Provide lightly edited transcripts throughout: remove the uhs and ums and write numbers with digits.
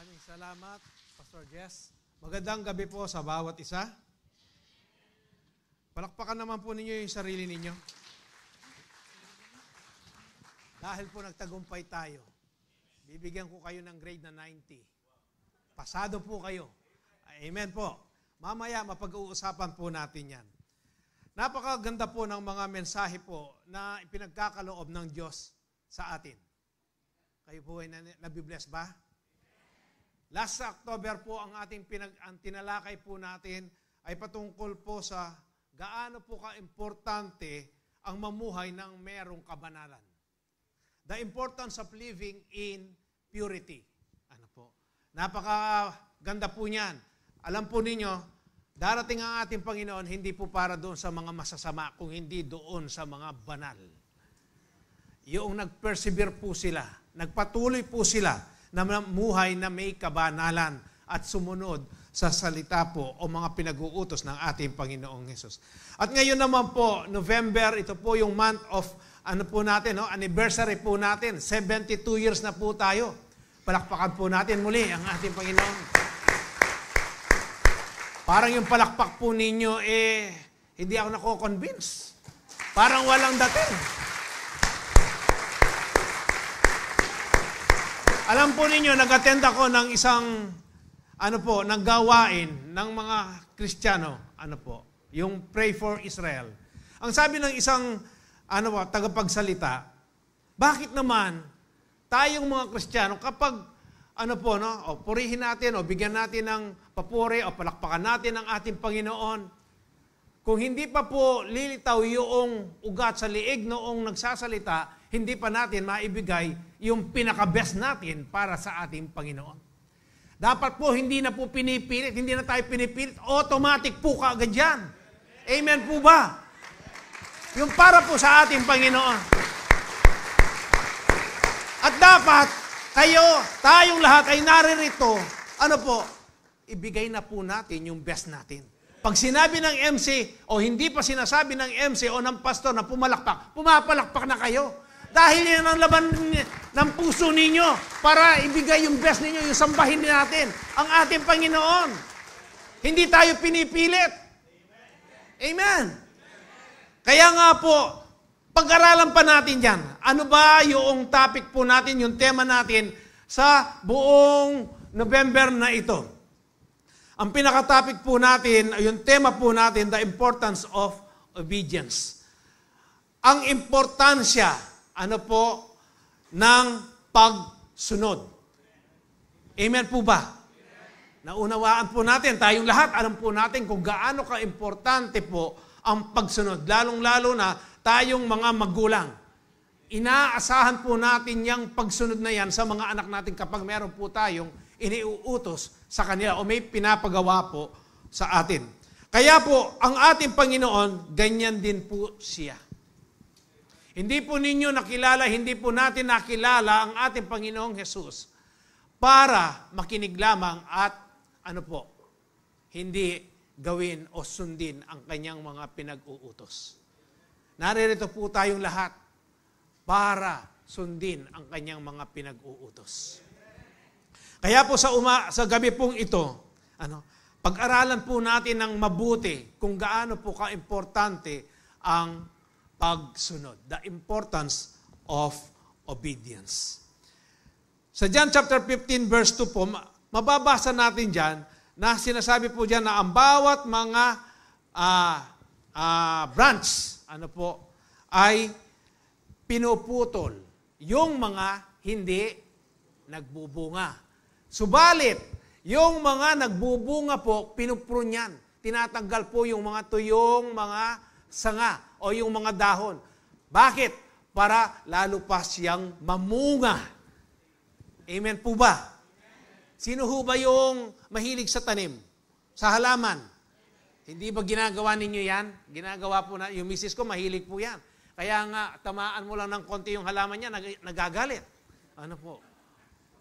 Maraming salamat, Pastor Jess. Magandang gabi po sa bawat isa. Palakpakan naman po ninyo yung sarili ninyo. Dahil po nagtagumpay tayo, bibigyan ko kayo ng grade na 90. Pasado po kayo. Amen po. Mamaya mapag-uusapan po natin yan. Napakaganda po ng mga mensahe po na ipinagkakaloob ng Diyos sa atin. Kayo po ay nabibless ba? Last October po ang ating tinalakay po natin ay patungkol po sa gaano po ka-importante ang mamuhay ng merong kabanalan. The importance of living in purity. Ano po? Napakaganda po niyan. Alam po ninyo, darating ang ating Panginoon hindi po para doon sa mga masasama, kung hindi doon sa mga banal. Yung nag-persevere po sila, nagpatuloy po sila na mamuhay na may kabanalan at sumunod sa salita po o mga pinag-uutos ng ating Panginoong Hesus. At ngayon naman po, November, ito po yung month of anniversary po natin. 72 years na po tayo. Palakpakan po natin muli ang ating Panginoon. Parang yung palakpak po ninyo, hindi ako nako-convince. Parang walang dating. Alam po ninyo, nag-attend ako ng isang, ng gawain ng mga Kristiyano, yung Pray for Israel. Ang sabi ng isang, tagapagsalita, bakit naman tayong mga Kristiyano kapag, purihin natin o bigyan natin ng papuri o palakpakan natin ang ating Panginoon, kung hindi pa po lilitaw yung ugat sa liig noong nagsasalita, hindi pa natin maibigay yung pinaka-best natin para sa ating Panginoon. Dapat po hindi na po pinipilit, hindi na tayo pinipilit, automatic po kaagad yan. Amen po ba? Yung para po sa ating Panginoon. At dapat tayong lahat ay naririto, ibigay na po natin yung best natin. Pag sinabi ng MC o hindi pa sinasabi ng MC o ng pastor na pumalakpak, pumapalakpak na kayo. Dahil yan ang laban ng puso ninyo para ibigay yung best ninyo, yung sambahin natin, ang ating Panginoon. Hindi tayo pinipilit. Amen. Kaya nga po, pag-aralan pa natin yan. Ano ba yung topic po natin, yung tema natin sa buong November na ito? Ang pinaka-topic po natin, yung tema po natin, the importance of obedience. Ang importansya ng pagsunod. Amen po ba? Naunawaan po natin, tayong lahat, alam po natin kung gaano ka-importante po ang pagsunod. Lalong-lalo na tayong mga magulang. Inaasahan po natin yung pagsunod na yan sa mga anak natin kapag meron po tayong iniuutos sa kanila o may pinapagawa po sa atin. Kaya po, ang ating Panginoon, ganyan din po siya. Hindi po ninyo nakilala, hindi po natin nakilala ang ating Panginoong Hesus para makinig lamang at hindi gawin o sundin ang kanyang mga pinag-uutos. Naririto po tayong lahat para sundin ang kanyang mga pinag-uutos. Kaya po sa gabi pong ito, pag-aralan po natin ng mabuti kung gaano po ka-importante ang pagsunod. The importance of obedience. Sa John chapter 15 verse 2 po, mababasa natin dyan na sinasabi po dyan na ang bawat mga branch ay pinuputol yung mga hindi nagbubunga. Subalit, yung mga nagbubunga po, pinuprunyan. Tinatanggal po yung mga tuyong mga sanga o yung mga dahon. Bakit? Para lalo pa siyang mamunga. Amen po ba? Sino ho ba yung mahilig sa tanim? Sa halaman? Hindi ba ginagawa ninyo yan? Ginagawa po na, yung misis ko mahilig po yan. Kaya nga, tamaan mo lang ng konti yung halaman niya, nagagalit.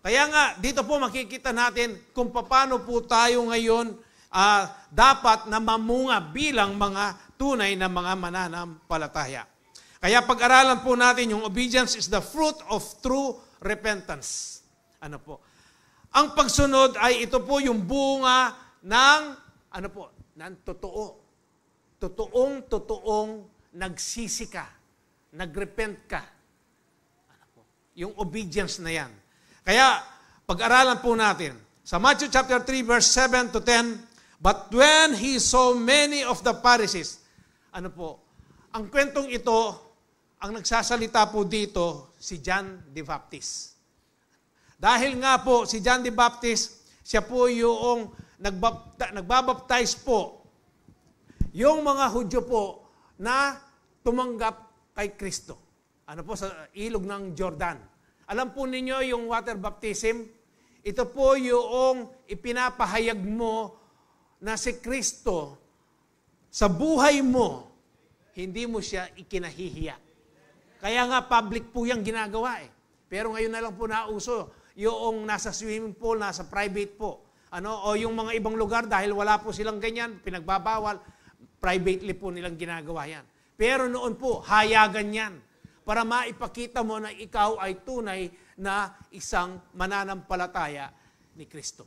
Kaya nga, dito po makikita natin kung paano po tayo ngayon dapat na mamunga bilang mga tunay na mga mananampalataya. Kaya pag-aralan po natin yung obedience is the fruit of true repentance. Ang pagsunod ay ito po yung bunga ng, ng totoo. Totoong nagsisi ka, nagrepent ka. Yung obedience na yan. Kaya, pag-aralan po natin, sa Matthew chapter 3, verse 7 to 10, but when he saw many of the Pharisees, ang kwentong ito, ang nagsasalita po dito, si John the Baptist. Dahil nga po, si John the Baptist, siya po yung nagbabaptize po yung mga Hudyo po na tumanggap kay Kristo. Sa ilog ng Jordan. Alam po ninyo yung water baptism, ito po yung ipinapahayag mo na si Kristo sa buhay mo, hindi mo siya ikinahihiya. Kaya nga public po yung ginagawa eh. Pero ngayon na lang po nauso, yung nasa swimming pool, nasa private po. O yung mga ibang lugar, dahil wala po silang ganyan, pinagbabawal, privately po nilang ginagawa yan. Pero noon po, hayagan yan. Para maipakita mo na ikaw ay tunay na isang mananampalataya ni Kristo.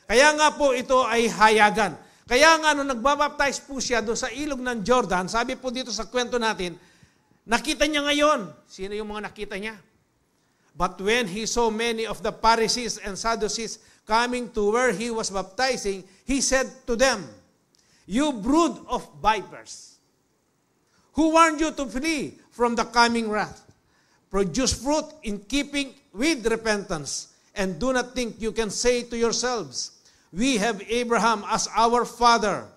Kaya nga po ito ay hayagan. Kaya nga nung nagbabaptize po siya doon sa ilog ng Jordan, sabi po dito sa kwento natin, nakita niya ngayon. Sino yung mga nakita niya? But when he saw many of the Pharisees and Sadducees coming to where he was baptizing, he said to them, "You brood of vipers, who warned you to flee from the coming wrath? Produce fruit in keeping with repentance, and do not think you can say to yourselves, 'We have Abraham as our father.'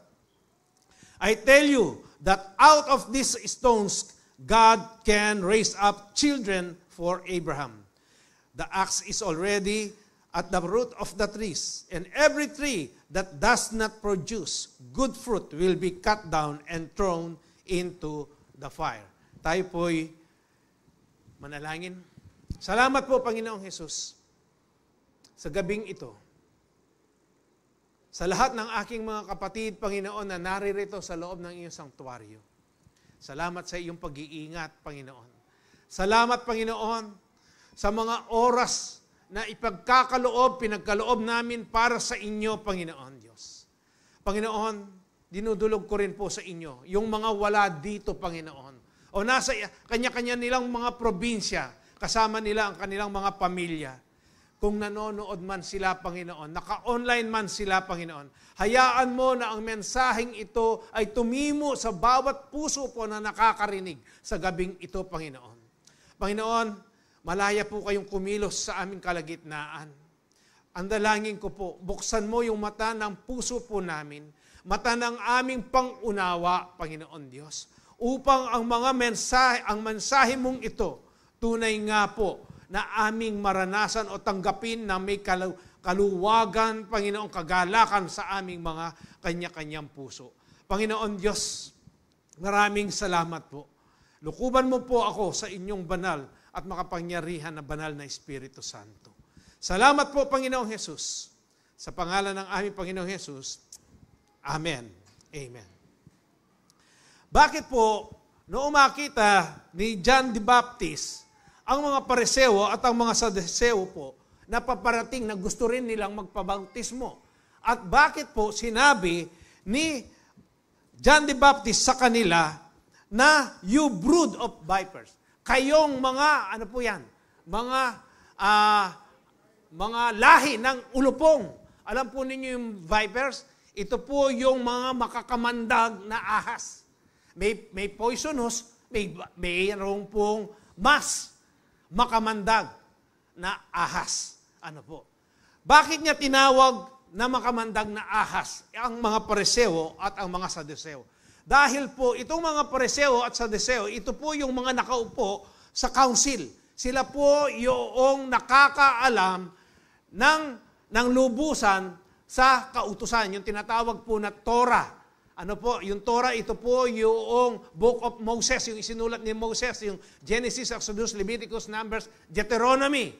I tell you that out of these stones, God can raise up children for Abraham. The axe is already at the root of the trees, and every tree that does not produce good fruit will be cut down and thrown into the fire." Tayo po'y manalangin. Salamat po, Panginoong Hesus, sa gabing ito. Sa lahat ng aking mga kapatid, Panginoon, na naririto sa loob ng iyong sanktuaryo. Salamat sa iyong pag-iingat, Panginoon. Salamat, Panginoon, sa mga oras na pinagkaloob namin para sa inyo, Panginoon Diyos. Panginoon, dinudulog ko rin po sa inyo, yung mga wala dito, Panginoon. O nasa kanya-kanya nilang mga probinsya, kasama nila ang kanilang mga pamilya. Kung nanonood man sila, Panginoon, naka-online man sila, Panginoon, hayaan mo na ang mensaheng ito ay tumimo sa bawat puso po na nakakarinig sa gabing ito, Panginoon. Panginoon, malaya po kayong kumilos sa aming kalagitnaan. Ang dalangin ko po, buksan mo yung mata ng puso po namin, mata ng aming pangunawa, Panginoon Diyos, upang ang mensahe mong ito, tunay nga po, na aming maranasan o tanggapin na may kaluwagan, Panginoon, kagalakan sa aming mga kanya-kanyang puso. Panginoon Diyos, maraming salamat po. Lukuban mo po ako sa inyong banal at makapangyarihan na banal na Espiritu Santo. Salamat po, Panginoong Hesus. Sa pangalan ng aming Panginoong Hesus, Amen. Amen. Bakit po, noong makita ni John the Baptist, ang mga Pariseo at ang mga Saduseo po, na paparating na gusto rin nilang magpabautismo. At bakit po sinabi ni John the Baptist sa kanila na you brood of vipers? Kayong mga, mga lahi ng ulupong. Alam po ninyo yung vipers? Ito po yung mga makakamandag na ahas. May poisonous, mayroong pong mas makamandag na ahas. Bakit niya tinawag na makamandag na ahas ang mga Pariseo at ang mga Saduseo? Dahil po, itong mga Pariseo at Saduseo, ito po yung mga nakaupo sa council. Sila po yung nakakaalam ng lubusan sa kautusan, yung tinatawag po na Torah. Yung Torah, ito po yung Book of Moses, yung isinulat ni Moses, yung Genesis, Exodus, Leviticus, Numbers, Deuteronomy.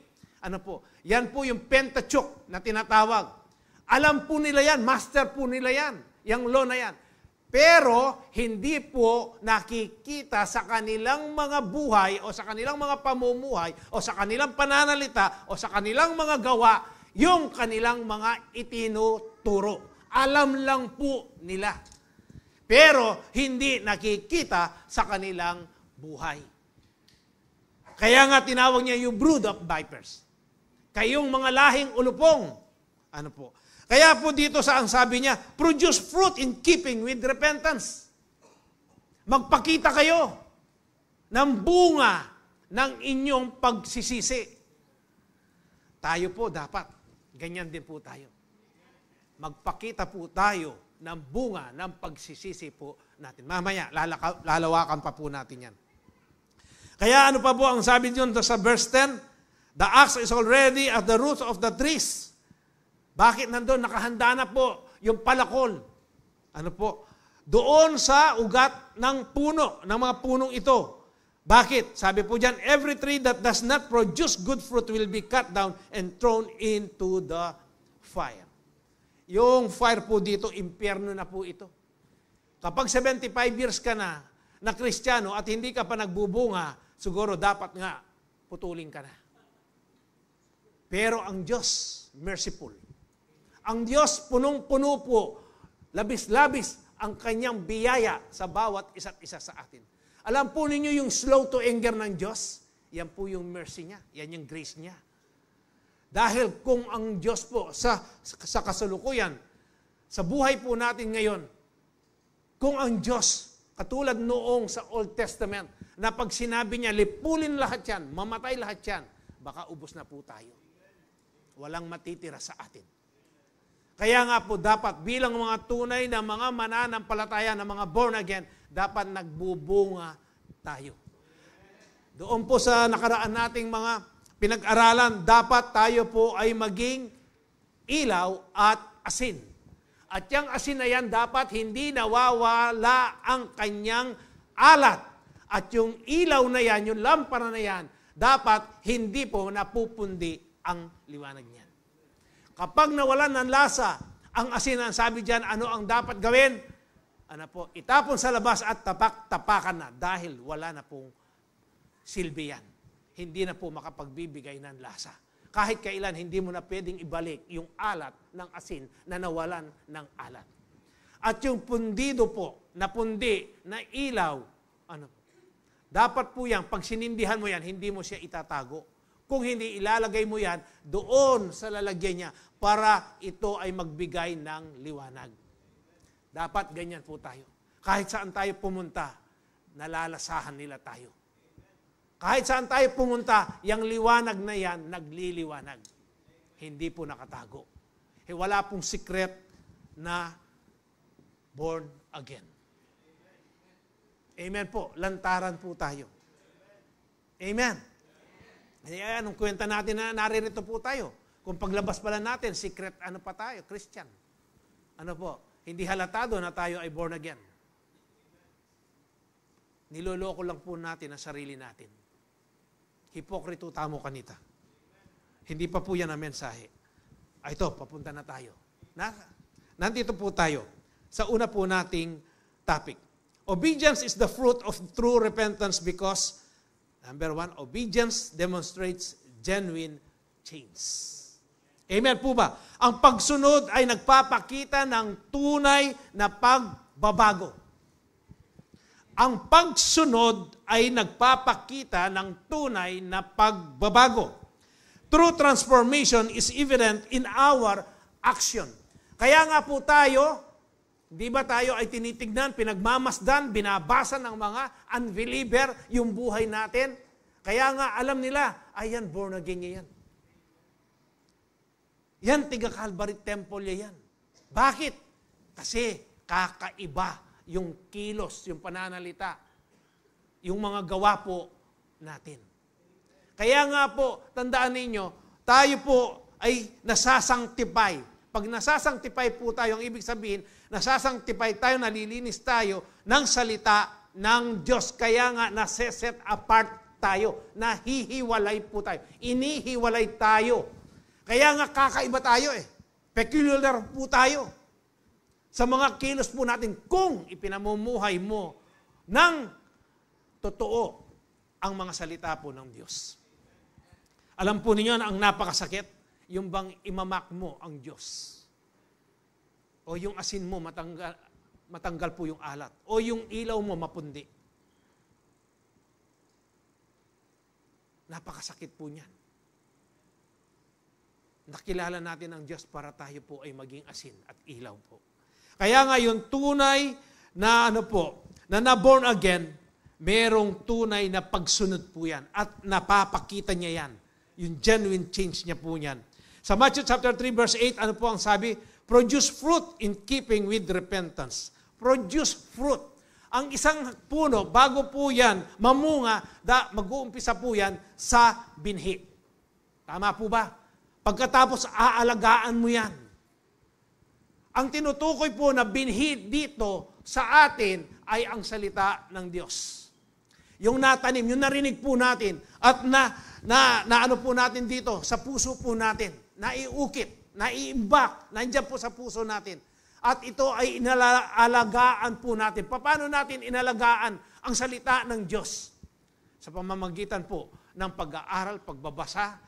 Yan po yung Pentateuch na tinatawag. Alam po nila yan, master po nila yan, yung law na yan. Pero hindi po nakikita sa kanilang mga buhay o sa kanilang mga pamumuhay o sa kanilang pananalita o sa kanilang mga gawa yung kanilang mga itinuturo. Alam lang po nila. Pero hindi nakikita sa kanilang buhay. Kaya nga tinawag niya yung brood of vipers. Kayong mga lahing ulupong. Ano po? Kaya po dito ang sabi niya, produce fruit in keeping with repentance. Magpakita kayo ng bunga ng inyong pagsisisi. Tayo po dapat, ganyan din po tayo. Magpakita po tayo ng bunga ng pagsisisi po natin. Mamaya, lalawakan pa po natin yan. Kaya ano pa po ang sabi niyo sa verse 10? The axe is already at the roots of the trees. Bakit nandun? Nakahanda na po yung palakol. Ano po? Doon sa ugat ng puno, ng mga punong ito. Bakit? Sabi po dyan, every tree that does not produce good fruit will be cut down and thrown into the fire. Yung fire po dito, impyerno na po ito. Kapag 75 years ka na Kristyano at hindi ka pa nagbubunga, siguro dapat nga putulin ka na. Pero ang Diyos, merciful. Ang Diyos, punong-puno po, labis-labis ang kanyang biyaya sa bawat isa't isa sa atin. Alam po ninyo yung slow to anger ng Diyos? Yan po yung mercy niya. Yan yung grace niya. Dahil kung ang Diyos po sa kasalukuyan, sa buhay po natin ngayon, kung ang Diyos, katulad noong sa Old Testament, na pag sinabi niya, lipulin lahat yan, mamatay lahat yan, baka ubos na po tayo. Walang matitira sa atin. Kaya nga po dapat bilang mga tunay na mga mananampalataya na mga born again, dapat nagbubunga tayo. Doon po sa nakaraan nating mga pinag-aralan, dapat tayo po ay maging ilaw at asin. At yung asin na yan, dapat hindi nawawala ang kanyang alat. At yung ilaw na yan, yung lampara na yan, dapat hindi po napupundi ang liwanag niyan. Kapag nawalan ng lasa, ang asin, ang sabi dyan, ano ang dapat gawin? Ano po, itapon sa labas at tapak-tapakan na dahil wala na pong silbi yan. Hindi na po makapagbibigay ng lasa. Kahit kailan, hindi mo na pwedeng ibalik yung alat ng asin na nawalan ng alat. At yung pundido po, na pundi, na ilaw, ano po, dapat po yan, pag sinindihan mo yan, hindi mo siya itatago. Kung hindi, ilalagay mo yan doon sa lalagyan niya para ito ay magbigay ng liwanag. Dapat ganyan po tayo. Kahit saan tayo pumunta, nalalasahan nila tayo. Kahit saan tayo pumunta, yung liwanag na yan, nagliliwanag. Hindi po nakatago. Wala pong secret na born again. Amen po. Lantaran po tayo. Amen. Kaya anong kwenta natin na naririto po tayo? Kung paglabas pala natin, secret ano pa tayo? Christian. Ano po? Hindi halatado na tayo ay born again. Niloloko lang po natin ang sarili natin. Hipokrito tamo kanita. Hindi pa po yan ang mensahe. Ito, papunta na tayo. Nandito po tayo sa una po nating topic. Obedience is the fruit of true repentance because number 1, obedience demonstrates genuine change. Amen po ba? Ang pagsunod ay nagpapakita ng tunay na pagbabago. Ang pagsunod ay nagpapakita ng tunay na pagbabago. True transformation is evident in our action. Kaya nga po tayo, di ba tayo ay tinitignan, pinagmamasdan, binabasa ng mga unbeliever yung buhay natin? Kaya nga alam nila, ayan, born again yan. Yan, tiga Calvary Temple yan. Bakit? Kasi kakaiba yung kilos, yung pananalita, yung mga gawa po natin. Kaya nga po, tandaan ninyo, tayo po ay nasasanctify. Pag nasasanctify po tayo, ang ibig sabihin, nasasanctify tayo, nalilinis tayo ng salita ng Diyos. Kaya nga, nase-set apart tayo. Nahihiwalay po tayo. Inihiwalay tayo. Kaya nga, kakaiba tayo eh. Peculiar po tayo. Sa mga kilos po natin, kung ipinamumuhay mo ng totoo ang mga salita po ng Diyos. Alam po ninyo na ang napakasakit, yung bang imamak mo ang Diyos. O yung asin mo matanggal po yung alat. O yung ilaw mo mapundi. Napakasakit po niyan. Nakilala natin ang Diyos para tayo po ay maging asin at ilaw po. Kaya nga yung tunay na na born again, merong tunay na pagsunod po yan at napapakita niya yan. Yung genuine change niya po yan. Sa Matthew chapter 3 verse 8, ano po ang sabi? Produce fruit in keeping with repentance. Produce fruit. Ang isang puno, bago po yan mamunga, mag-uumpisa po yan sa binhi. Tama po ba? Pagkatapos aalagaan mo yan. Ang tinutukoy po na binhi dito sa atin ay ang salita ng Diyos. Yung natanim, yung narinig po natin at ano po natin dito sa puso po natin, naiukit, naiimbak, nandiyan po sa puso natin. At ito ay inalagaan po natin. Paano natin inalagaan ang salita ng Diyos? Sa pamamagitan po ng pag-aaral, pagbabasa,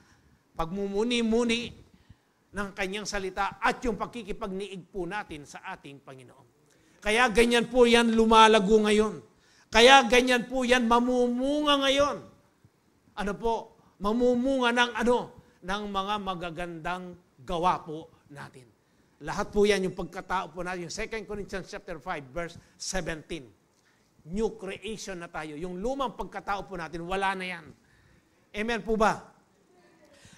pagmumuni-muni ng kanyang salita at yung pakikipagniig po natin sa ating Panginoon. Kaya ganyan po yan lumalago ngayon. Kaya ganyan po yan mamumunga ngayon. Ano po? Mamumunga ng mga magagandang gawa po natin. Lahat po yan yung pagkatao po natin. Yung 2 Corinthians chapter 5 verse 17. New creation na tayo. Yung lumang pagkatao po natin, wala na yan. Amen po ba?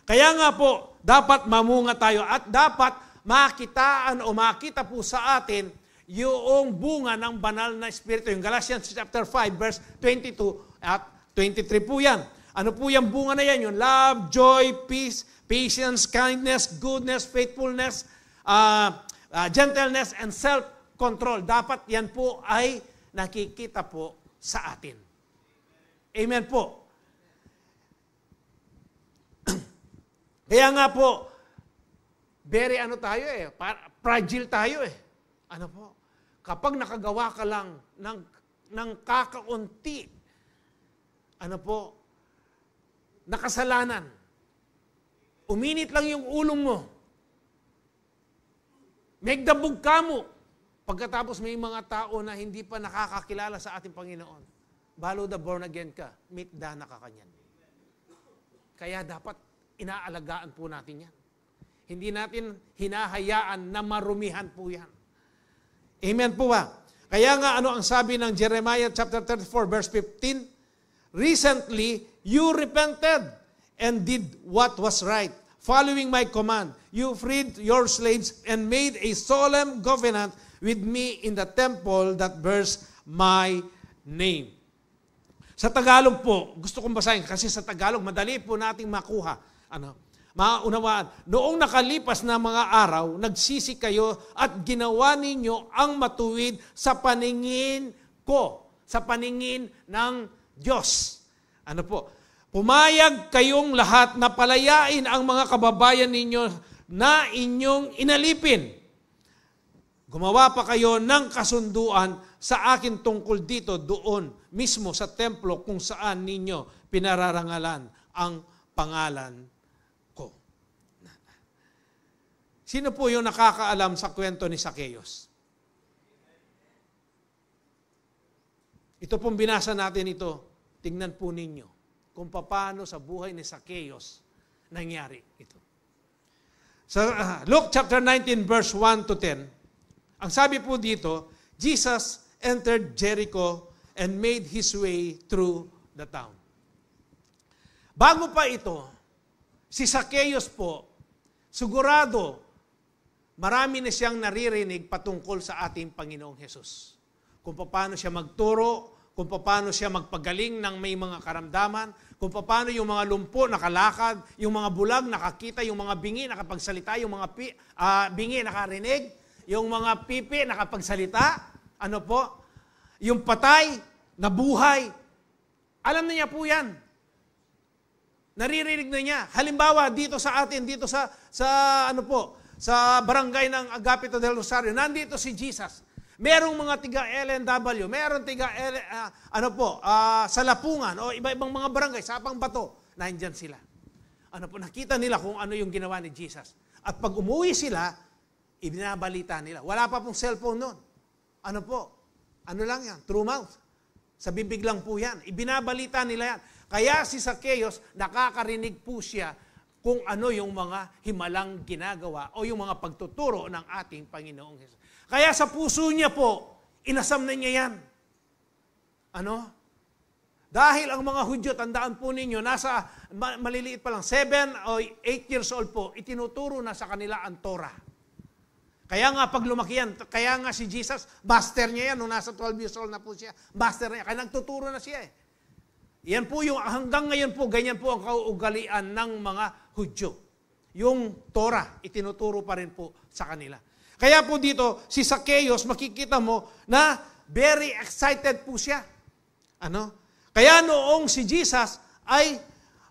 Kaya nga po, dapat mamunga tayo at dapat makitaan o makita po sa atin yung bunga ng banal na Espiritu. Yung Galatians chapter 5 verse 22 at 23 po yan. Ano po yung bunga na yan? Yung love, joy, peace, patience, kindness, goodness, faithfulness, gentleness, and self-control. Dapat yan po ay nakikita po sa atin. Amen po. Kaya nga po, very fragile tayo eh. Ano po? Kapag nakagawa ka lang ng kakaunti, nakasalanan, uminit lang yung ulo mo, megdabog ka mo, pagkatapos may mga tao na hindi pa nakakakilala sa ating Panginoon, balo the born again ka, meet dana ka kanyan. Kaya dapat inaalagaan po natin yan. Hindi natin hinahayaan na marumihan po yan. Amen po ba? Kaya nga ang sabi ng Jeremiah chapter 34 verse 15, recently you repented and did what was right, following my command. You freed your slaves and made a solemn covenant with me in the temple that bears my name. Sa Tagalog po, gusto kong basahin kasi sa Tagalog madali po nating makuha. Maunawaan. Noong nakalipas na mga araw, nagsisi kayo at ginawa ninyo ang matuwid sa paningin ko, sa paningin ng Diyos. Pumayag kayong lahat na palayain ang mga kababayan ninyo na inyong inalipin. Gumawa pa kayo ng kasunduan sa akin tungkol dito doon mismo sa templo kung saan ninyo pinararangalan ang pangalan ko. Sino po yung nakakaalam sa kwento ni Zacchaeus? Ito pong binasa natin ito. Tingnan po ninyo kung paano sa buhay ni Zacchaeus nangyari ito. Sa Luke chapter 19 verse 1 to 10, ang sabi po dito, Jesus entered Jericho and made his way through the town. Bago pa ito, si Zacchaeus po, sigurado, marami na siyang naririnig patungkol sa ating Panginoong Hesus. Kung paano siya magturo, kung paano siya magpagaling ng may mga karamdaman, kung paano yung mga lumpo nakalakad, yung mga bulag nakakita, yung mga bingi nakapagsalita, yung mga bingi nakarinig, yung mga pipi nakapagsalita, yung patay, nabuhay. Alam na niya po yan. Naririnig na niya. Halimbawa, dito sa atin, dito sa barangay ng Agapito del Rosario, nandito si Jesus. Merong mga tiga LNW, merong tiga sa Lapungan, o iba-ibang mga barangay, Sapang Bato, nandyan sila. nakita nila kung ano yung ginawa ni Jesus. At pag umuwi sila, ibinabalita nila. Wala pa pong cellphone noon. Ano lang yan? True mouth. Sa bibig lang po yan. Ibinabalita nila yan. Kaya si Zacchaeus, nakakarinig po siya kung ano yung mga himalang ginagawa o yung mga pagtuturo ng ating Panginoong Jesus. Kaya sa puso niya po, inasam na niya yan. Dahil ang mga Hudyo, tandaan po ninyo, nasa maliliit pa lang, 7 o 8 years old po, itinuturo na sa kanila ang Torah. Kaya nga pag lumaki yan, kaya nga si Jesus, master niya yan, nung nasa 12 years old na po siya, master niya, kaya nagtuturo na siya Yan po yung, hanggang ngayon po, ganyan po ang kaugalian ng mga Hudyo. Yung Torah, itinuturo pa rin po sa kanila. Kaya po dito, si Zacchaeus, makikita mo na very excited po siya. Kaya noong si Jesus ay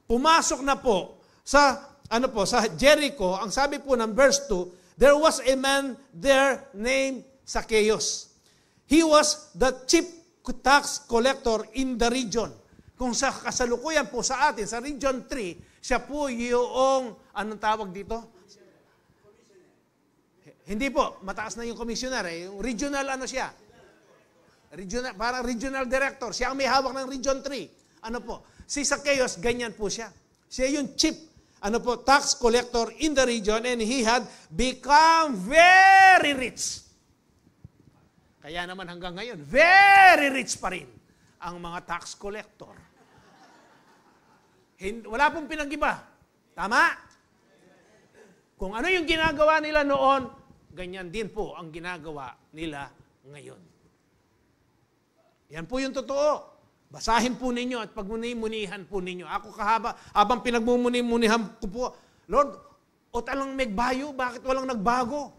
pumasok na po sa Jericho, ang sabi po ng verse 2, there was a man there named Zacchaeus. He was the chief tax collector in the region. Kung sa kasalukuyan po sa atin, sa Region 3, siya po yung, anong tawag dito? Hindi po, mataas na yung commissioner. Yung regional siya? Parang regional director. Siya ang may hawak ng Region 3. Si Zacchaeus, ganyan po siya. Siya yung chief, tax collector in the region, and he had become very rich. Kaya naman hanggang ngayon, very rich pa rin ang mga tax collector. Wala pong pinag-iba. Tama? Kung ano yung ginagawa nila noon, ganyan din po ang ginagawa nila ngayon. Yan po yung totoo. Basahin po ninyo at pagmuni-munihan po ninyo. Ako habang pinagmumuni-munihan ko po, Lord, o talang megbayo, bakit walang nagbago?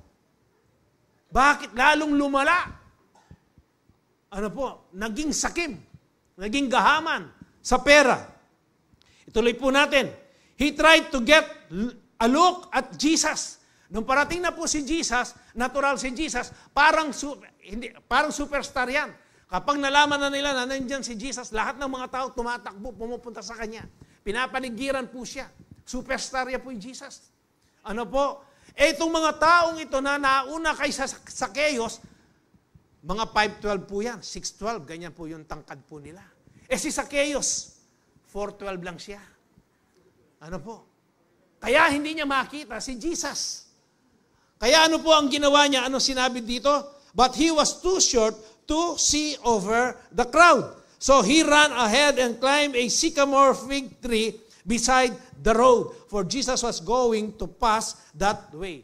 Bakit lalong lumala? Naging sakim, naging gahaman sa pera. Ituloy po natin. He tried to get a look at Jesus. Nung parating na po si Jesus, natural si Jesus, parang superstar yan. Kapag nalaman na nila na nandiyan si Jesus, lahat ng mga tao tumatakbo, pumupunta sa Kanya. Pinapanigiran po siya. Superstar yan po yung Jesus. Itong mga taong ito na nauna kay Zacchaeus, mga 5'12 po yan, 6'12, ganyan po yung tangkad po nila. Si Zacchaeus, 4'12 lang siya. Kaya hindi niya makita si Jesus. Kaya po ang ginawa niya? Sinabi dito? But he was too short to see over the crowd. So he ran ahead and climbed a sycamore fig tree beside the road, for Jesus was going to pass that way.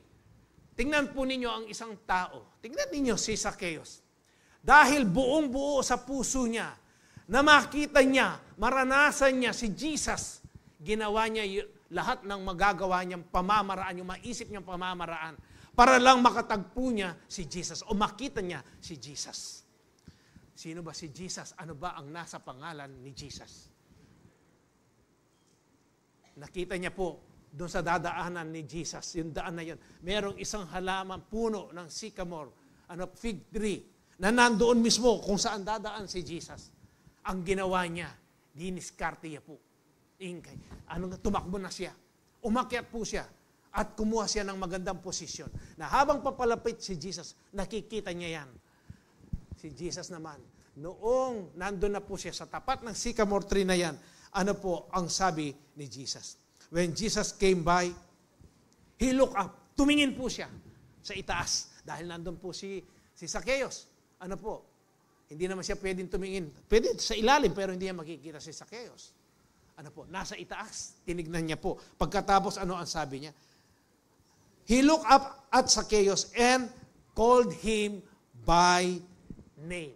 Tingnan po ninyo ang isang tao. Tingnan ninyo si Zacchaeus. Dahil buong-buo sa puso niya, na makita niya, maranasan niya si Jesus, ginawa niya lahat ng magagawa niyang pamamaraan, yung maisip niyang pamamaraan, para lang makatagpo niya si Jesus o makita niya si Jesus. Sino ba si Jesus? Ano ba ang nasa pangalan ni Jesus? Nakita niya po doon sa dadaanan ni Jesus, yung daan na yun, merong isang halaman, puno ng sycamore, fig tree, na nandoon mismo kung saan dadaan si Jesus. Ang ginawa niya, diniskarte niya po. Tumakbo na siya. Umakyat po siya. At kumuha siya ng magandang posisyon. Na habang papalapit si Jesus, nakikita niya yan. Si Jesus naman, noong nandun na po siya sa tapat ng sycamore tree na yan, ang sabi ni Jesus? When Jesus came by, he looked up. Tumingin po siya sa itaas. Dahil nandun po si Zacchaeus. Hindi naman siya pwedeng tumingin. Pwede sa ilalim, pero hindi niya makikita si Zacchaeus. Nasa itaas. Tinignan niya po. Pagkatapos, ang sabi niya? He looked up at Zacchaeus and called him by name.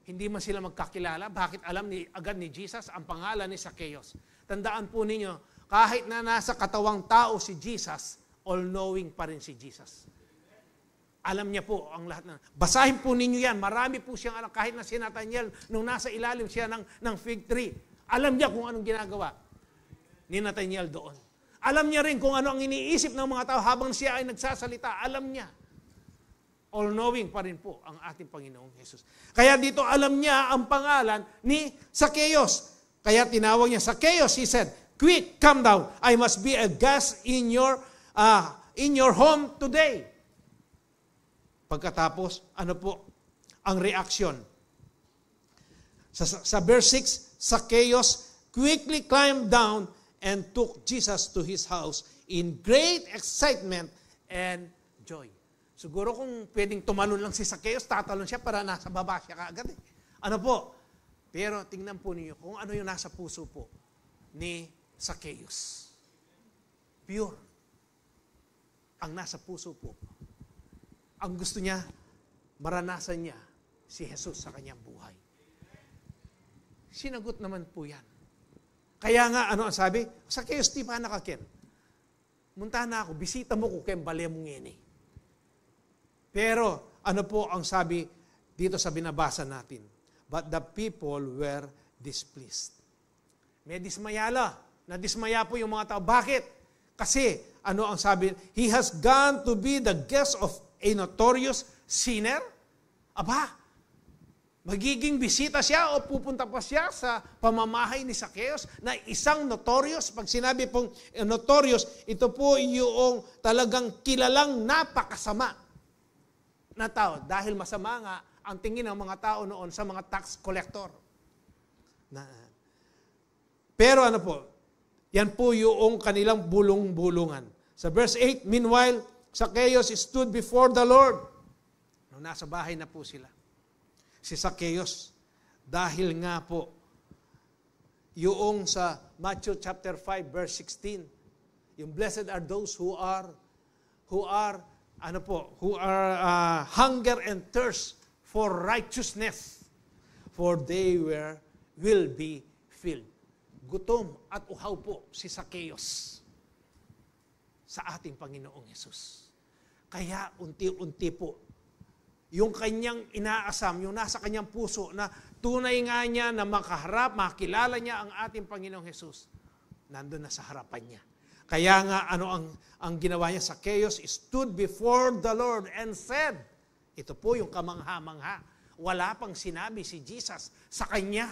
Hindi man sila magkakilala. Bakit alam agad ni Jesus ang pangalan ni Zacchaeus? Tandaan po ninyo, kahit na nasa katawang tao si Jesus, all-knowing pa rin si Jesus. Alam niya po ang lahat. Basahin po ninyo yan. Marami po siyang alam. Kahit na si Nathaniel, nung nasa ilalim siya ng fig tree, alam niya kung anong ginagawa ni Nathaniel doon. Alam niya rin kung ano ang iniisip ng mga tao habang siya ay nagsasalita. Alam niya. All-knowing pa rin po ang ating Panginoong Jesus. Kaya dito alam niya ang pangalan ni Zacchaeus. Kaya tinawag niya, Zacchaeus, he said, quick, come down. I must be a guest in your home today. Pagkatapos, ano po ang reaction? Sa verse 6, Zacchaeus quickly climbed down and took Jesus to his house in great excitement and joy. Siguro kung pwedeng tumalon lang si Zacchaeus, tatalon siya para nasa baba siya kaagad. Ano po? Pero tingnan po niyo kung ano yung nasa puso po ni Zacchaeus. Pure. Ang nasa puso po. Ang gusto niya, maranasan niya si Jesus sa kanyang buhay. Sinagot naman po yan. Kaya nga, ano ang sabi? Zacchaeus, di ba nakakin? Munta na ako, bisita mo ko kayong bale mong ini. Pero, ano po ang sabi dito sa binabasa natin? But the people were displeased. May dismayala. Nadismaya po yung mga tao. Bakit? Kasi, ano ang sabi? He has gone to be the guest of a notorious sinner? Aba, magiging bisita siya o pupunta pa siya sa pamamahay ni Zacchaeus na isang notorious. Pag sinabi pong notorious, ito po yung talagang kilalang napakasama na tao. Dahil masama nga ang tingin ng mga tao noon sa mga tax collector. Pero ano po, yan po yung kanilang bulong-bulungan. Sa verse 8, meanwhile, Zacchaeus stood before the Lord. Nung nasa bahay na po sila. Si Zacchaeus, dahil nga po, yung sa Matthew chapter 5, verse 16, yung blessed are those who are hunger and thirst for righteousness, for they will be filled. Gutom at uhaw po si Zacchaeus sa ating Panginoong Hesus. Kaya unti-unti po, yung kanyang inaasam, yung nasa kanyang puso, na tunay nga niya na makaharap, makilala niya ang ating Panginoong Hesus, nandun na sa harapan niya. Kaya nga, ano ang ginawa niya? Zacchaeus stood before the Lord and said, ito po yung kamangha-mangha, wala pang sinabi si Jesus sa kanya.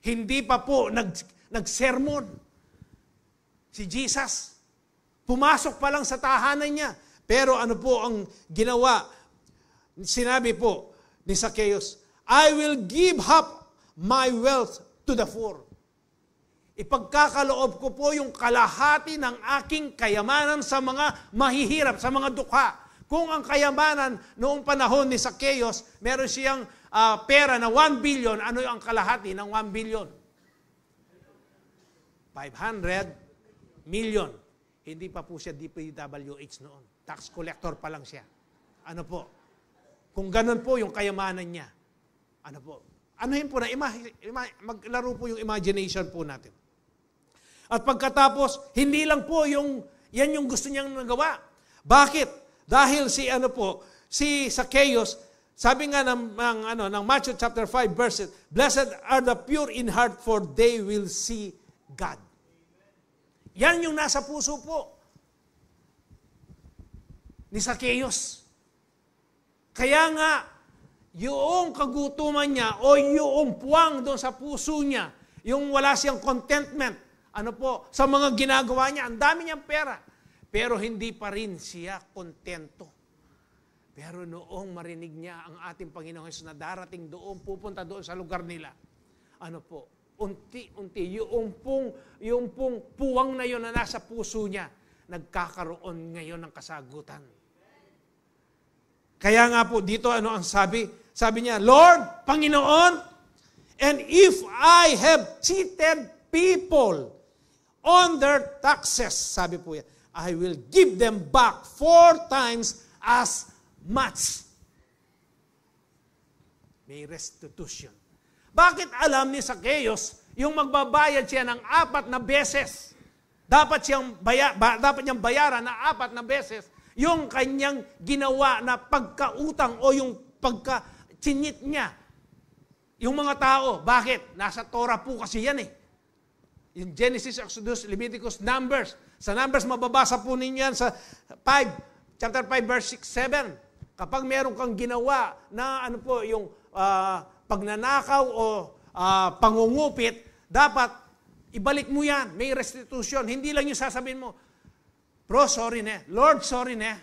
Hindi pa po nagsermon si Jesus. Pumasok pa lang sa tahanan niya. Pero ano po ang ginawa? Sinabi po ni Zacchaeus, I will give up my wealth to the poor. Ipagkakaloob ko po yung kalahati ng aking kayamanan sa mga mahihirap, sa mga dukha. Kung ang kayamanan noong panahon ni Zacchaeus, meron siyang pera na 1 billion, ano yung ang kalahati ng 1 billion? 500 million. Hindi pa po siya DPWH noon. Tax collector pa lang siya. Ano po? Kung ganun po yung kayamanan niya, ano po? Anuhin po na, maglaro po yung imagination po natin. At pagkatapos, hindi lang po yan yung gusto niyang nagawa. Bakit? Dahil si Zacchaeus, sabi nga ng Matthew chapter 5 verses, blessed are the pure in heart, for they will see God. Yan yung nasa puso po ni Zacchaeus. Kaya nga, yung kagutuman niya o yung puwang doon sa puso niya, yung wala siyang contentment, sa mga ginagawa niya, ang dami niyang pera. Pero hindi pa rin siya kontento. Pero noong marinig niya ang ating Panginoong Hesus na darating doon, pupunta doon sa lugar nila, unti-unti, yung pong puwang na yun na nasa puso niya, nagkakaroon ngayon ng kasagutan. Kaya nga po, dito ang sabi? Sabi niya, Lord, Panginoon, and if I have cheated people on their taxes, sabi po yan, I will give them back 4 times as much. May restitution. Bakit alam ni Zacchaeus yung magbabayad siya ng 4 na beses? Dapat niyang bayaran na 4 na beses yung kanyang ginawa na pagkautang o yung pagka-chinit niya. Yung mga tao, bakit? Nasa Torah po kasi yan eh. Yung Genesis, Exodus, Leviticus, Numbers. Sa Numbers, mababasa po ninyo yan sa chapter 5, verse 6, 7. Kapag meron kang ginawa na yung pagnanakaw o pangungupit, dapat Ibalik mo yan. May restitution. Hindi lang yung sasabihin mo, bro, sorry na. Lord, sorry na.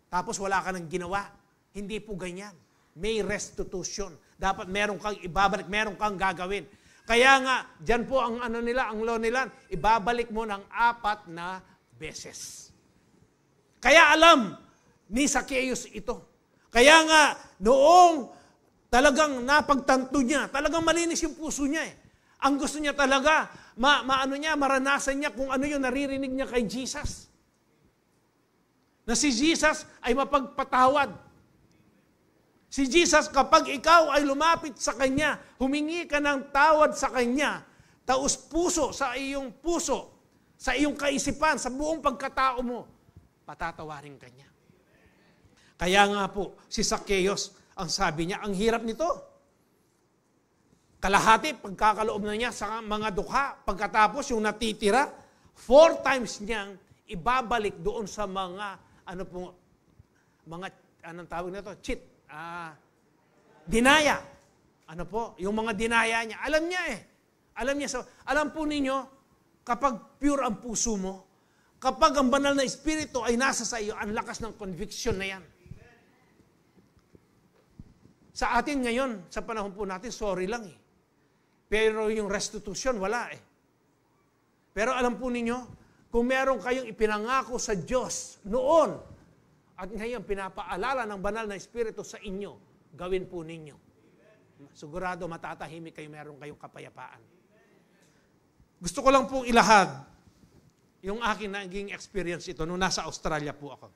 Tapos wala ka nang ginawa. Hindi po ganyan. May restitution. Dapat meron kang ibabalik, meron kang gagawin. Kaya nga, dyan po ang ang law nila, ibabalik mo ng 4 na beses. Kaya alam ni Zacchaeus ito. Kaya nga, noong talagang napagtanto niya, talagang malinis yung puso niya eh. Ang gusto niya talaga, maranasan niya kung ano yung naririnig niya kay Jesus. Na si Jesus ay mapagpatawad. Si Jesus, kapag ikaw ay lumapit sa Kanya, humingi ka ng tawad sa Kanya, taos puso, sa iyong kaisipan, sa buong pagkatao mo, patatawarin Kanya. Kaya nga po, si Zacchaeus, ang sabi niya, ang hirap nito. Kalahati, pagkakaloob na niya sa mga dukha, pagkatapos yung natitira, 4 times niyang ibabalik doon sa mga, anong tawag na ito? Dinaya. Yung mga dinaya niya. Alam niya eh. Alam po ninyo, kapag pure ang puso mo, kapag ang banal na espiritu ay nasa sa iyo, ang lakas ng conviction na yan. Sa atin ngayon, sa panahon po natin, sorry lang eh. Pero yung restitution, wala eh. Pero alam po ninyo, kung meron kayong ipinangako sa Diyos noon, at ngayon pinapaalala ng banal na espiritu sa inyo, gawin po ninyo. Sigurado matatahimik kayo, meron kayong kapayapaan. Gusto ko lang pong ilahad yung akin naging experience ito nung nasa Australia po ako.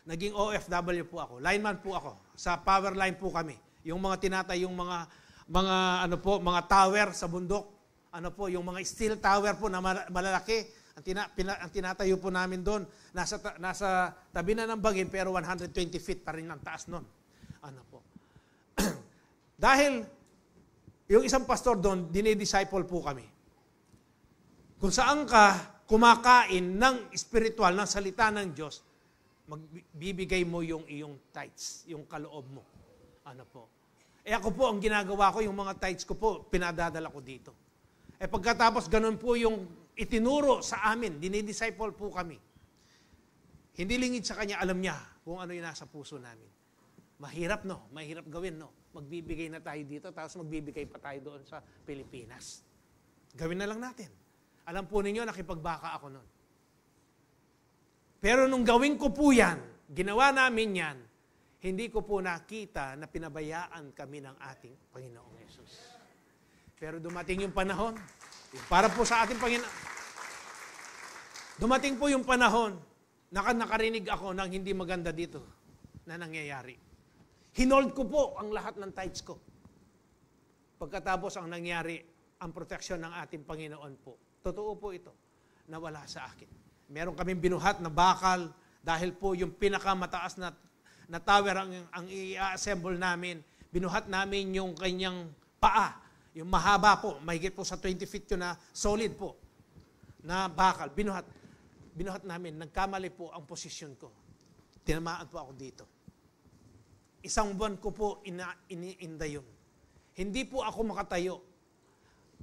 Naging OFW po ako. Lineman po ako. Sa power line po kami. Yung mga tinatay, yung mga tower sa bundok. Yung mga steel tower po na malalaki. Ang tinatayo po namin doon. Nasa tabi na ng Bagin, pero 120 feet pa rin ang taas noon. Dahil, yung isang pastor doon, dinidisciple po kami. Kung saan ka kumakain ng spiritual, ng salita ng Diyos, magbibigay mo yung iyong tithes, yung kaloob mo. Ako po, ang ginagawa ko, yung mga tithes ko po, pinadadala ko dito. Pagkatapos, ganun po yung itinuro sa amin, dinidisciple po kami. Hindi lingid sa kanya, alam niya kung ano yung nasa puso namin. Mahirap gawin, no? Magbibigay na tayo dito, tapos magbibigay pa tayo doon sa Pilipinas. Gawin na lang natin. Alam po ninyo, nakipagbaka ako noon. Pero nung gawin ko po yan, ginawa namin yan, hindi ko po nakita na pinabayaan kami ng ating Panginoong Yesus. Pero dumating yung panahon, para po sa ating Panginoon, dumating po yung panahon, nakarinig ako ng hindi maganda dito na nangyayari. Hinold ko po ang lahat ng tithes ko. Pagkatapos ang nangyari, ang proteksyon ng ating Panginoon po. Totoo po ito, nawala sa akin. Meron kaming binuhat na bakal dahil po yung pinakamataas na tower ang i-assemble namin. Binuhat namin yung kanyang paa. Yung mahaba po, mahigit po sa 20 feet yun na solid po na bakal. Binuhat namin. Nagkamali po ang posisyon ko. Tinamaan po ako dito. 1 buwan ko po iniinda yun. Hindi po ako makatayo.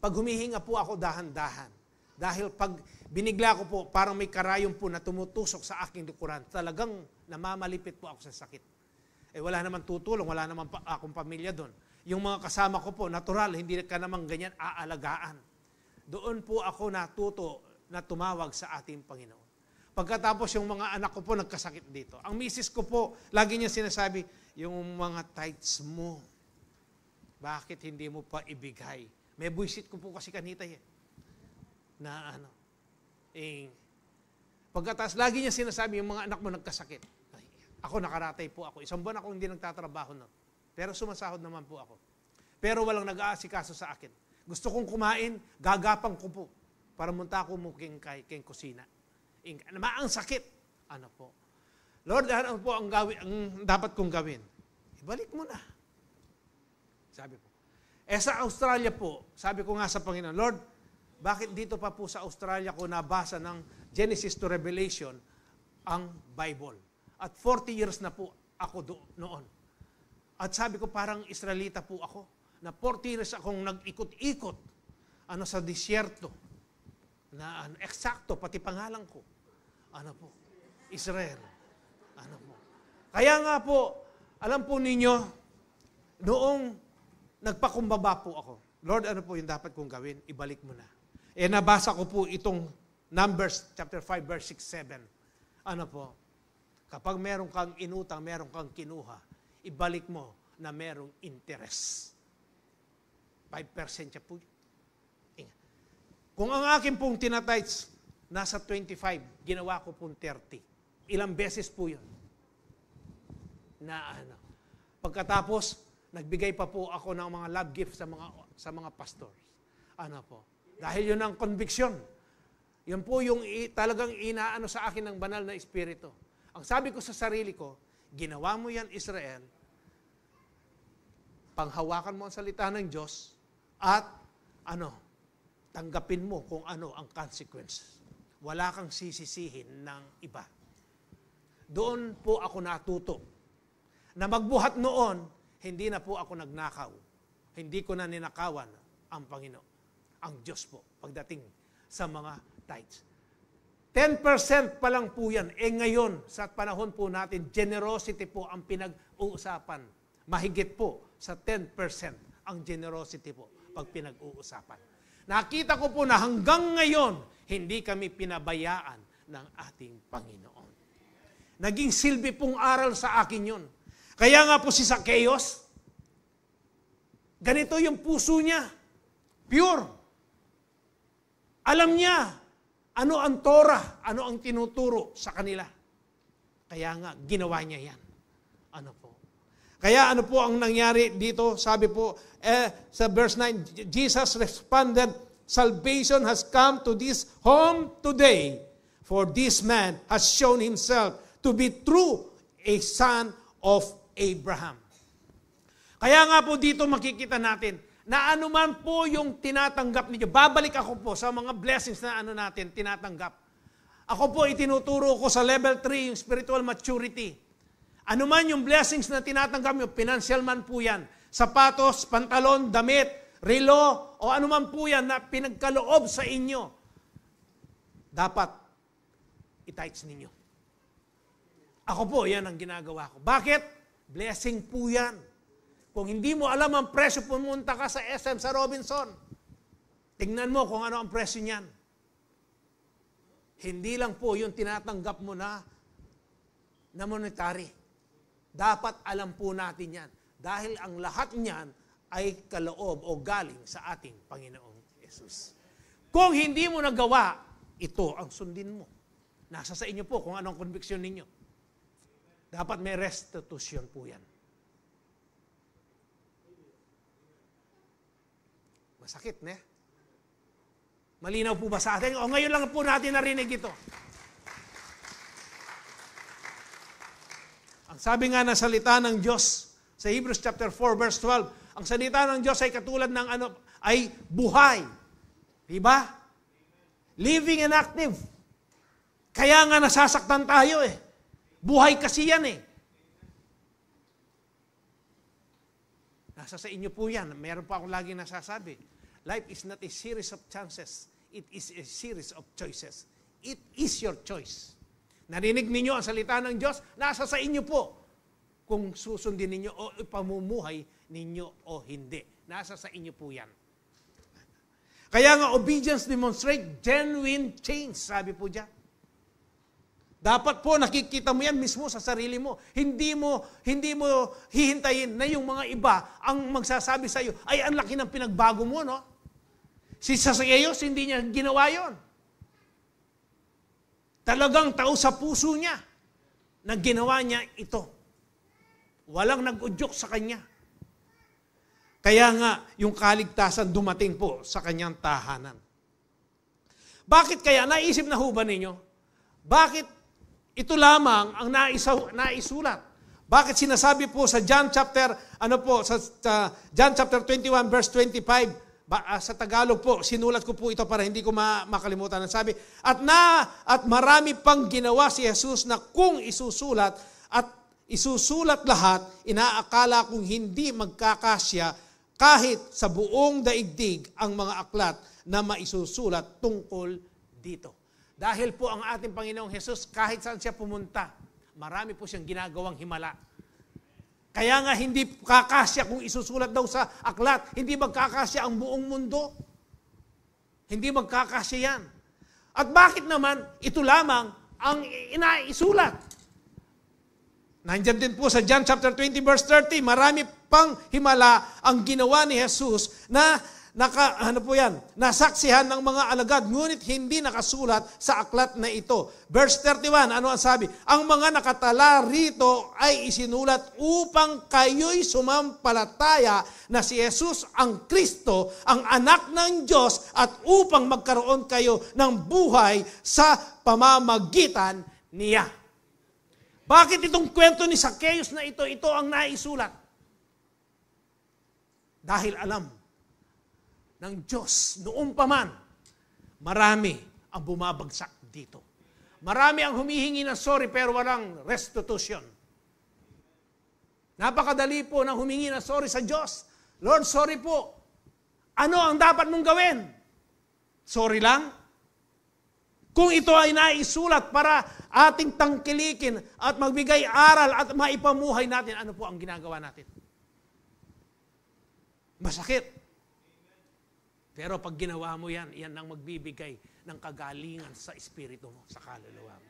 Pag humihinga po ako dahan-dahan. Dahil pag binigla ko po, parang may karayom po na tumutusok sa aking likuran. Talagang namamalipit po ako sa sakit. Wala naman tutulong, wala naman akong pamilya doon. Yung mga kasama ko po, natural, hindi ka naman ganyan aalagaan. Doon po ako natuto na tumawag sa ating Panginoon. Pagkatapos yung mga anak ko po nagkasakit dito. Ang misis ko po, lagi niya sinasabi, yung mga tithes mo, bakit hindi mo pa ibigay? May buisit ko po kasi kanita yan. Pagkatapos, lagi niya sinasabi, yung mga anak mo nagkasakit. Ako nakaratay po ako. 1 buwan ako hindi nagtatrabaho nun. Pero sumasahod naman po ako. Pero walang nag-aasikaso sa akin. Gusto kong kumain, gagapang ko po. Para munta ko mo keng kusina. Ang sakit. Lord, ano po ang dapat kong gawin? Ibalik mo na. Sabi po. Sa Australia po, sabi ko nga sa Panginoon, Lord, bakit dito pa po sa Australia ko nabasa ng Genesis to Revelation ang Bible? At 40 years na po ako noon. At sabi ko parang Israelita po ako, na 40 years akong nag-ikot-ikot sa disyerto. Na eksakto, pati pangalan ko. Israel. Kaya nga po, alam po ninyo, noong nagpakumbaba po ako, Lord, ano po yung dapat kong gawin? Ibalik mo na. Nabasa ko po itong Numbers chapter 5, verse 6, 7. Kapag meron kang inutang, meron kang kinuha, ibalik mo na merong interest. 5% siya po. Kung ang akin pong tinatites, nasa 25, ginawa ko pong 30. Ilang beses po yun? Pagkatapos, nagbigay pa po ako ng mga love gifts sa mga pastors. Dahil yun ang conviction. Yun po yung talagang inaano sa akin ng banal na espiritu. Ang sabi ko sa sarili ko, ginawa mo yan, Israel, panghawakan mo ang salita ng Diyos, at tanggapin mo kung ano ang consequence. Wala kang sisisihin ng iba. Doon po ako natuto. Na magbuhat noon, hindi na po ako nagnakaw. Hindi ko na ninakawan ang Panginoon, ang Diyos po, pagdating sa mga tithes. 10% pa lang po yan. Ngayon, sa panahon po natin, generosity po ang pinag-uusapan. Mahigit po sa 10% ang generosity po pag pinag-uusapan. Nakita ko po na hanggang ngayon, hindi kami pinabayaan ng ating Panginoon. Naging silbi pong aral sa akin yun. Kaya nga po si Zacchaeus, ganito yung puso niya. Pure. Alam niya ano ang Torah, ano ang tinuturo sa kanila. Kaya nga, ginawa niya yan. Kaya ano po ang nangyari dito? Sabi po, sa verse 9, Jesus responded, "Salvation has come to this home today, for this man has shown himself to be true, a son of Abraham." Kaya nga po dito makikita natin, na anuman po yung tinatanggap ninyo, babalik ako po sa mga blessings na natin, tinatanggap. Ako po itinuturo ko sa level 3, yung spiritual maturity. Anuman yung blessings na tinatanggap nyo, financial man po yan, sapatos, pantalon, damit, relo, o anuman po yan na pinagkaloob sa inyo, dapat i-tithes ninyo. Ako po, yan ang ginagawa ko. Bakit? Blessing po yan. Kung hindi mo alam ang presyo, pumunta ka sa SM, sa Robinson. Tingnan mo kung ano ang presyo niyan. Hindi lang po yung tinatanggap mo na monetary. Dapat alam po natin yan. Dahil ang lahat niyan ay kaloob o galing sa ating Panginoong Yesus. Kung hindi mo nagawa, ito ang sundin mo. Nasa sa inyo po kung anong conviction ninyo. Dapat may restitution po yan. Masakit, ne? Malinaw po ba sa atin? O ngayon lang po natin narinig ito. Ang sabi nga ng salita ng Diyos sa Hebrews chapter 4 verse 12, ang salita ng Diyos ay katulad ng ay buhay. Diba? Living and active. Kaya nga nasasaktan tayo eh. Buhay kasi yan eh. Nasa sa inyo po yan. Meron pa akong laging nasasabi. Life is not a series of chances. It is a series of choices. It is your choice. Narinig ninyo ang salita ng Diyos, nasa sa inyo po kung susundin ninyo o ipamumuhay ninyo o hindi. Nasa sa inyo po yan. Kaya nga, obedience demonstrate genuine change, sabi po diyan. Dapat po nakikita mo yan mismo sa sarili mo. Hindi mo hihintayin na yung mga iba ang magsasabi sa iyo, ay ang laki ng pinagbago mo, no? Si Zacchaeus, hindi niya ginawa yon. Talagang tao sa puso niya na ginawa niya ito. Walang nag-udyok sa kanya. Kaya nga, yung kaligtasan dumating po sa kanyang tahanan. Bakit kaya? Naisip na ho ba ninyo? Bakit ito lamang ang naisulat? Bakit sinasabi po sa John chapter, John chapter 21 verse 25, sa Tagalog po, sinulat ko po ito para hindi ko makalimutan. Ang sabi, at marami pang ginawa si Jesus na kung isusulat lahat, inaakala kong hindi magkakasya kahit sa buong daigdig ang mga aklat na maisusulat tungkol dito. Dahil po ang ating Panginoong Hesus, kahit saan siya pumunta, marami po siyang ginagawang himala. Kaya nga hindi kakasya kung isusulat daw sa aklat, hindi magkakasya ang buong mundo. Hindi magkakasya yan. At bakit naman ito lamang ang inaisulat? Nandiyan din po sa John chapter 20 verse 30, marami pang himala ang ginawa ni Jesus na nasaksihan ng mga alagad, ngunit hindi nakasulat sa aklat na ito. Verse 31, ano ang sabi? Ang mga nakatala rito ay isinulat upang kayo'y sumampalataya na si Jesus ang Kristo, ang anak ng Diyos, at upang magkaroon kayo ng buhay sa pamamagitan niya. Bakit itong kwento ni Zacchaeus na ito ang naisulat? Dahil alam ng Diyos noong pa man, marami ang bumabagsak dito. Marami ang humihingi ng sorry pero walang restitution. Napakadali po ng humingi ng sorry sa Diyos. Lord, sorry po. Ano ang dapat mong gawin? Sorry lang? Kung ito ay naisulat para ating tangkilikin at magbigay aral at maipamuhay natin, ano po ang ginagawa natin? Masakit. Pero pag ginawa mo yan, yan ang magbibigay ng kagalingan sa espiritu mo, sa kaluluwa mo.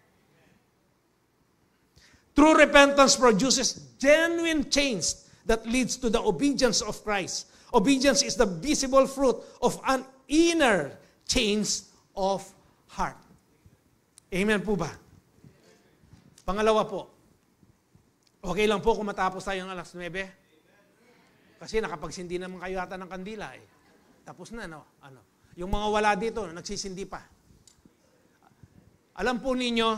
True repentance produces genuine change that leads to the obedience of Christ. Obedience is the visible fruit of an inner change of heart. Amen po ba? Pangalawa po, okay lang po kung matapos tayo ng alas 9? Kasi nakapagsindi naman kayo ata ng kandila eh. Tapos na, no? Yung mga wala dito, nagsisindi pa. Alam po ninyo,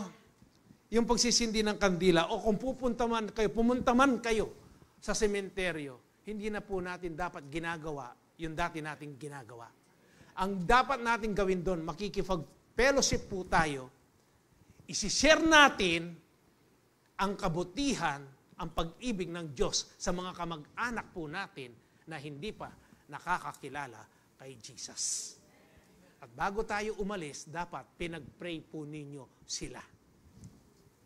yung pagsisindi ng kandila, o kung pumunta man kayo sa sementeryo, hindi na po natin dapat ginagawa yung dati nating ginagawa. Ang dapat natin gawin doon, makikipag-fellowship po tayo, isi-share natin ang kabutihan, ang pag-ibig ng Diyos sa mga kamag-anak po natin na hindi pa nakakakilala kay Jesus. At bago tayo umalis, dapat pinag-pray po ninyo sila.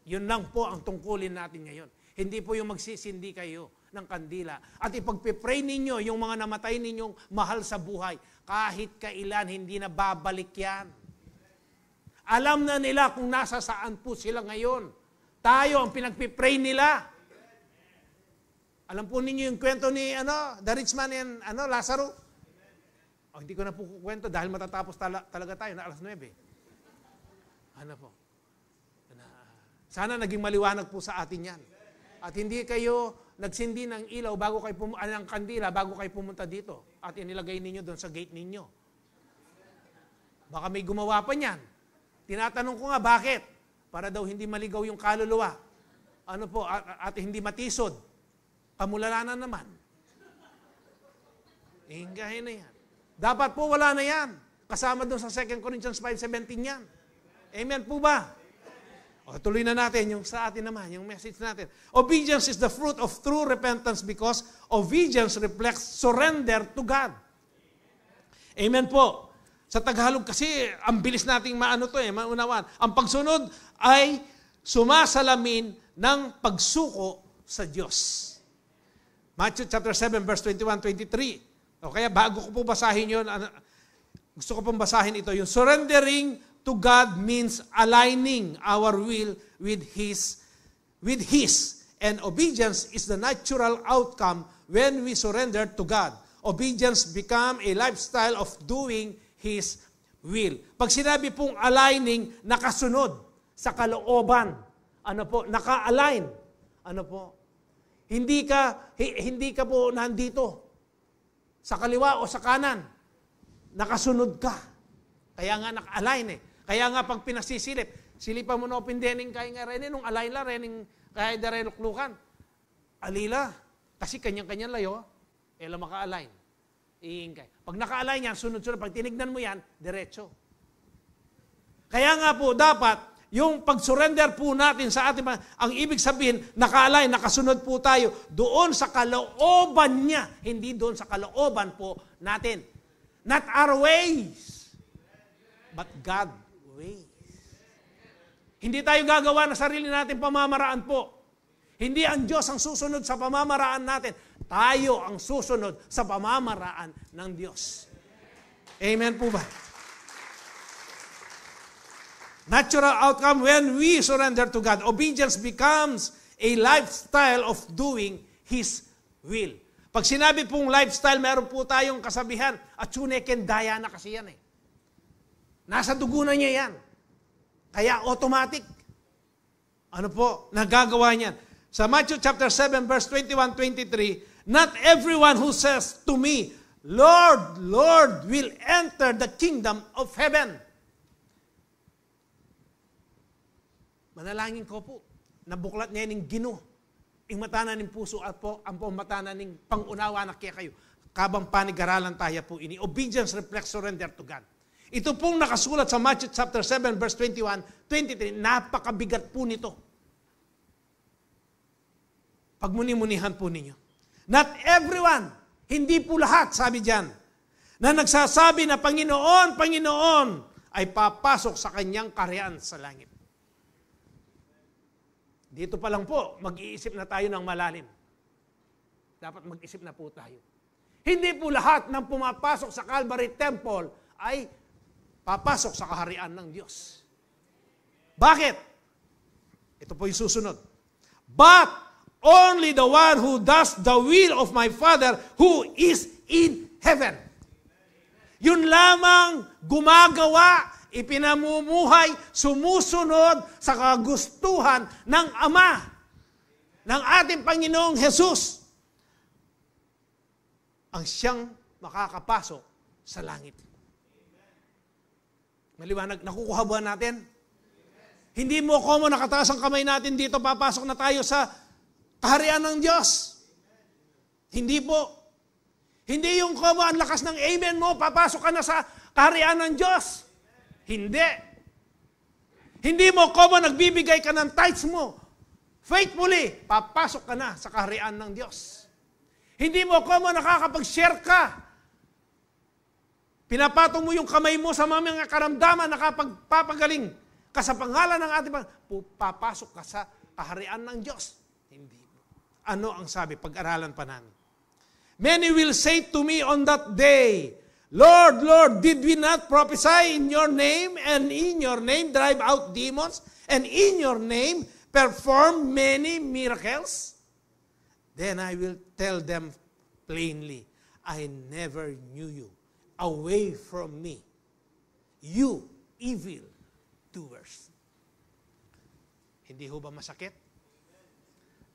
Yun lang po ang tungkulin natin ngayon. Hindi po yung magsisindi kayo ng kandila. At ipagpipray ninyo yung mga namatay ninyong mahal sa buhay. Kahit kailan, hindi na babalik yan. Alam na nila kung nasa saan po sila ngayon. Tayo ang pinagpipray nila. Alam po ninyo yung kwento ni the rich man and Lazarus? Hindi ko na po kukwento dahil matatapos talaga tayo na alas 9. Ano po? Sana naging maliwanag po sa atin yan. At hindi kayo nagsindi ng ilaw bago kayo ng kandila bago kayo pumunta dito. At inilagay ninyo doon sa gate ninyo. Baka may gumawa pa niyan. Tinatanong ko nga bakit? Para daw hindi maligaw yung kaluluwa. Ano po? At hindi matisod. Pamulalanan naman. Hingahin na yan. Dapat po wala na yan. Kasama doon sa 2 Corinthians 5:17 yan. Amen po ba? O, tuloy na natin yung sa atin naman, yung message natin. Obedience is the fruit of true repentance because obedience reflects surrender to God. Amen po. Sa Tagalog kasi, ang bilis nating maunawan. Ang pagsunod ay sumasalamin ng pagsuko sa Diyos. Matthew chapter 7 verse 21-23. O kaya bago ko po basahin yun, gusto ko pong basahin ito. Yung surrendering to God means aligning our will with His. And obedience is the natural outcome when we surrender to God. Obedience become a lifestyle of doing His will. Pag sinabi pong aligning, nakasunod sa kalooban. Ano po? Naka-align. Ano po? Hindi ka po nandito sa kaliwa o sa kanan. Nakasunod ka. Kaya nga naka-align eh. Kaya nga pag pinasisilip, silipan mo na opindening kaya nga rin, nung align la rin, kaya da luklukan. Alila. Kasi kanyang-kanyang layo, ela maka-align. Iingkay. Pag naka-align yan, sunod-sunod. Pag tinignan mo yan, diretso. Kaya nga po, dapat, yung pag-surrender po natin sa ating, ang ibig sabihin, naka-align, nakasunod po tayo doon sa kalooban niya, hindi doon sa kalooban po natin. Not our ways, but God's ways. Hindi tayo gagawa ng sarili natin pamamaraan po. Hindi ang Diyos ang susunod sa pamamaraan natin. Tayo ang susunod sa pamamaraan ng Diyos. Amen po ba? Natural outcome when we surrender to God. Obedience becomes a lifestyle of doing His will. Pag sinabi pong lifestyle, meron po tayong kasabihan, at tsuneken daya na kasi yan eh. Nasa dugo na niya yan. Kaya automatic. Ano po? Nagagawa niyan. Sa Matthew chapter 7, verse 21-23, not everyone who says to me, Lord, Lord, will enter the kingdom of heaven. Manalangin ko po, nabuklat niya ng Ginoo, ang matanan ng puso at po, ang matanan ng pangunawa na kaya kayo. Kabang panigaralan tayo po ini. Obedience reflects surrender to God. Ito pong nakasulat sa Matthew chapter 7, verse 21-23, napakabigat po nito. Pagmuni-munihan po ninyo. Not everyone, hindi po lahat, sabi diyan, na nagsasabi na Panginoon, Panginoon, ay papasok sa kanyang kaharian sa langit. Dito pa lang po, mag-iisip na tayo ng malalim. Dapat mag-isip na po tayo. Hindi po lahat ng pumapasok sa Calvary Temple ay papasok sa kaharian ng Diyos. Bakit? Ito po yung susunod. But only the one who does the will of my Father who is in heaven. Yun lamang gumagawa, ipinamumuhay, sumusunod sa kagustuhan ng Ama, ng ating Panginoong Jesus, ang siyang makakapasok sa langit. Maliwanag, nakukuha ba natin? Hindi mo ako nakataas ang kamay natin dito, papasok na tayo sa kaharian ng Diyos. Hindi po. Hindi yung komo, ang lakas ng amen mo, papasok ka na sa kaharian ng Diyos. Hindi. Hindi mo komo, nagbibigay ka ng tithes mo. Faithfully, papasok ka na sa kaharian ng Diyos. Hindi mo komo, nakakapag-share ka. Pinapatong mo yung kamay mo sa mga karamdaman, nakapagpapagaling ka sa pangalan ng ating papasok ka sa kaharian ng Diyos. Hindi. Ano ang sabi? Pag-aralan pa namin. Many will say to me on that day, Lord, Lord, did we not prophesy in your name, and in your name drive out demons, and in your name perform many miracles? Then I will tell them plainly, I never knew you. Away from me, you evil doers. Hindi ho ba masakit?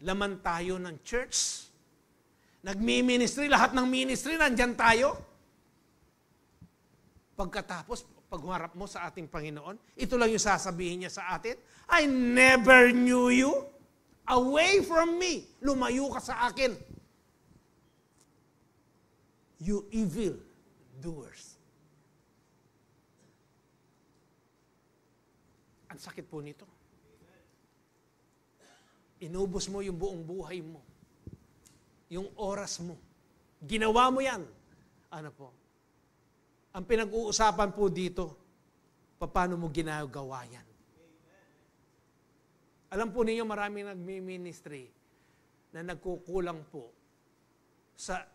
Laman tayo ng church. Nagmi-ministry, lahat ng ministry, nandyan tayo. Pagkatapos, pag humarap mo sa ating Panginoon, ito lang yung sasabihin niya sa atin, I never knew you. Away from me. Lumayo ka sa akin. You evil doers. Ang sakit po nito. Inubos mo yung buong buhay mo. Yung oras mo. Ginawa mo yan. Ano po? Ang pinag-uusapan po dito, paano mo ginagawa yan? Alam po ninyo, maraming nagmi-ministry na nagkukulang po sa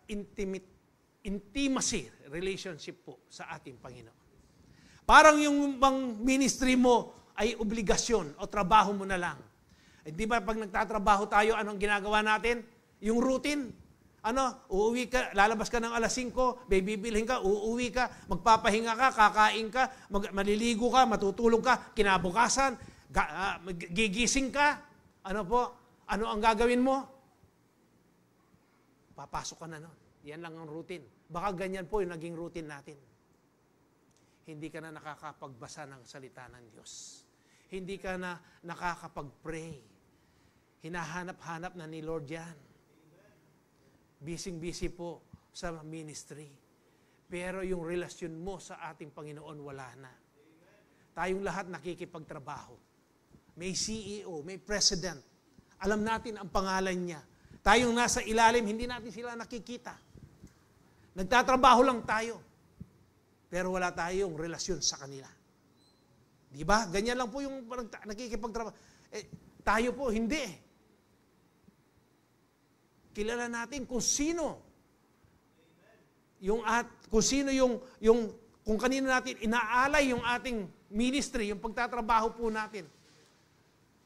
intimacy, relationship po sa ating Panginoon. Parang yung bang ministry mo ay obligasyon o trabaho mo na lang. Hindi ba pag nagtatrabaho tayo, anong ginagawa natin? Yung routine. Uuwi ka, lalabas ka ng alas 5, bibilhin ka, uuwi ka, magpapahinga ka, kakain ka, maliligo ka, matutulog ka, kinabukasan, gigising ka. Ano po? Ano ang gagawin mo? Papasok ka na nun. Yan lang ang routine. Baka ganyan po yung naging routine natin. Hindi ka na nakakapagbasa ng salita ng Diyos. Hindi ka na nakakapag-pray. Hinahanap-hanap na ni Lord yan. Busy-busy po sa ministry. Pero yung relasyon mo sa ating Panginoon, wala na. Tayong lahat nakikipagtrabaho. may CEO, may president. Alam natin ang pangalan niya. Tayong nasa ilalim, hindi natin sila nakikita. Nagtatrabaho lang tayo. Pero wala tayong relasyon sa kanila. Di ba? Ganyan lang po yung nakikipagtrabaho. Tayo po, hindi. Kilala natin kung sino kung kanino natin inaalay yung ating ministry, yung pagtatrabaho po natin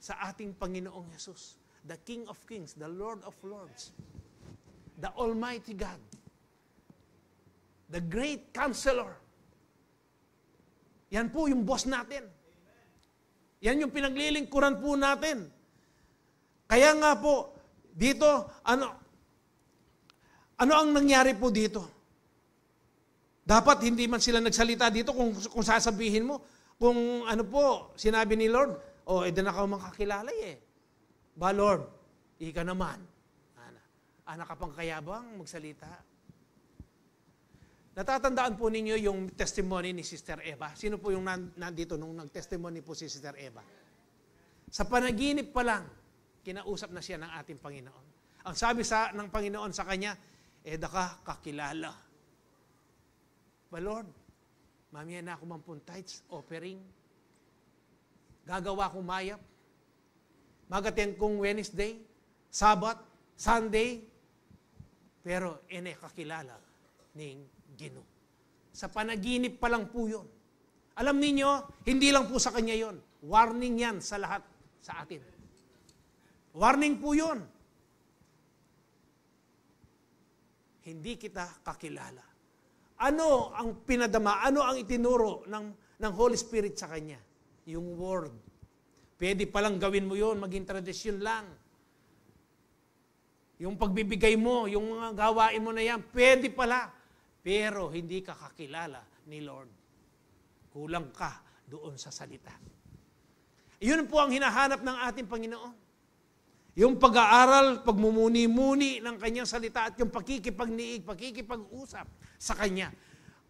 sa ating Panginoong Hesus, the King of Kings, the Lord of Lords, the Almighty God, the Great Counselor. Yan po yung boss natin. Yan yung pinaglilingkuran po natin. Kaya nga po, dito, ano ang nangyari po dito? Dapat hindi man sila nagsalita dito kung sasabihin mo, kung ano po, sinabi ni Lord, edi na ka makakilala Ba Lord, ika naman. Anak ka pang kayabang magsalita. Natatandaan po ninyo yung testimony ni Sister Eva. Sino po yung nandito nung nag-testimony po si Sister Eva? Sa panaginip pa lang, kinausap na siya ng ating Panginoon. Ang sabi ng Panginoon sa kanya, daka kakilala. Ba Lord, mamaya na ako tithes, offering. Gagawa kong mayap. Magaten kong Wednesday, Sabat, Sunday. Pero kakilala ning Ginoo. Sa panaginip pa lang po yun. Alam ninyo, hindi lang po sa kanya yun. Warning yan sa lahat sa atin. Warning po yun. Hindi kita kakilala. Ano ang pinadama? Ano ang itinuro ng Holy Spirit sa kanya? Yung word. Pwede palang gawin mo yun, maging tradisyon lang. Yung pagbibigay mo, yung mga gawain mo na yan, pwede pala. Pero hindi ka kakilala ni Lord. Kulang ka doon sa salita. Iyon po ang hinahanap ng ating Panginoon. Yung pag-aaral, pagmumuni-muni ng kanyang salita at yung pakikipagniig, pakikipag-usap sa kanya.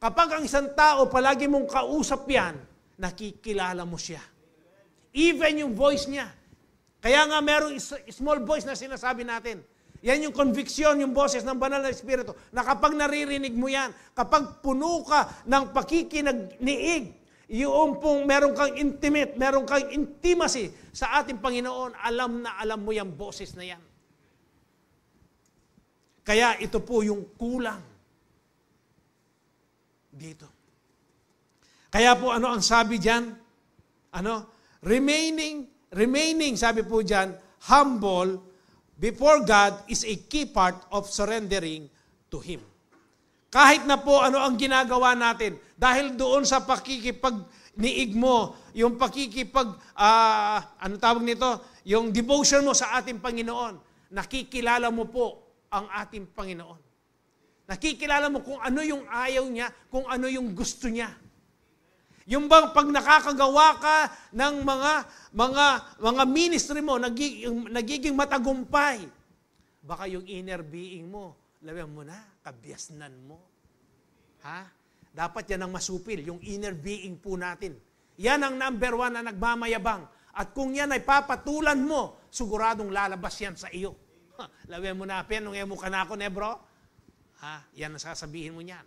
Kapag ang isang tao, palagi mong kausap yan, nakikilala mo siya. Even yung voice niya. Kaya nga merong small voice na sinasabi natin. Yan yung conviction, yung boses ng banal na Espiritu, na kapag naririnig mo yan, kapag puno ka ng pakikinagniig, yung pong meron kang intimate, meron kang intimacy sa ating Panginoon, alam na alam mo yung boses na yan. Kaya ito po yung kulang dito. Kaya po ano ang sabi dyan? Remaining, sabi po dyan, humble before God is a key part of surrendering to Him. Kahit na po ano ang ginagawa natin, dahil doon sa pakikipagniig mo, yung yung devotion mo sa ating Panginoon, nakikilala mo po ang ating Panginoon. Nakikilala mo kung ano yung ayaw niya, kung ano yung gusto niya. Yung bang pag nakakagawa ka ng mga ministry mo, nagiging matagumpay, baka yung inner being mo, labihan mo na, kabyasnan mo. Dapat yan ang masupil, yung inner being po natin. Yan ang number 1 na nagmamayabang. At kung yan ay papatulan mo, siguradong lalabas yan sa iyo. Labihan mo na, nung emo ka na ako, bro? Yan ang sasabihin mo niyan.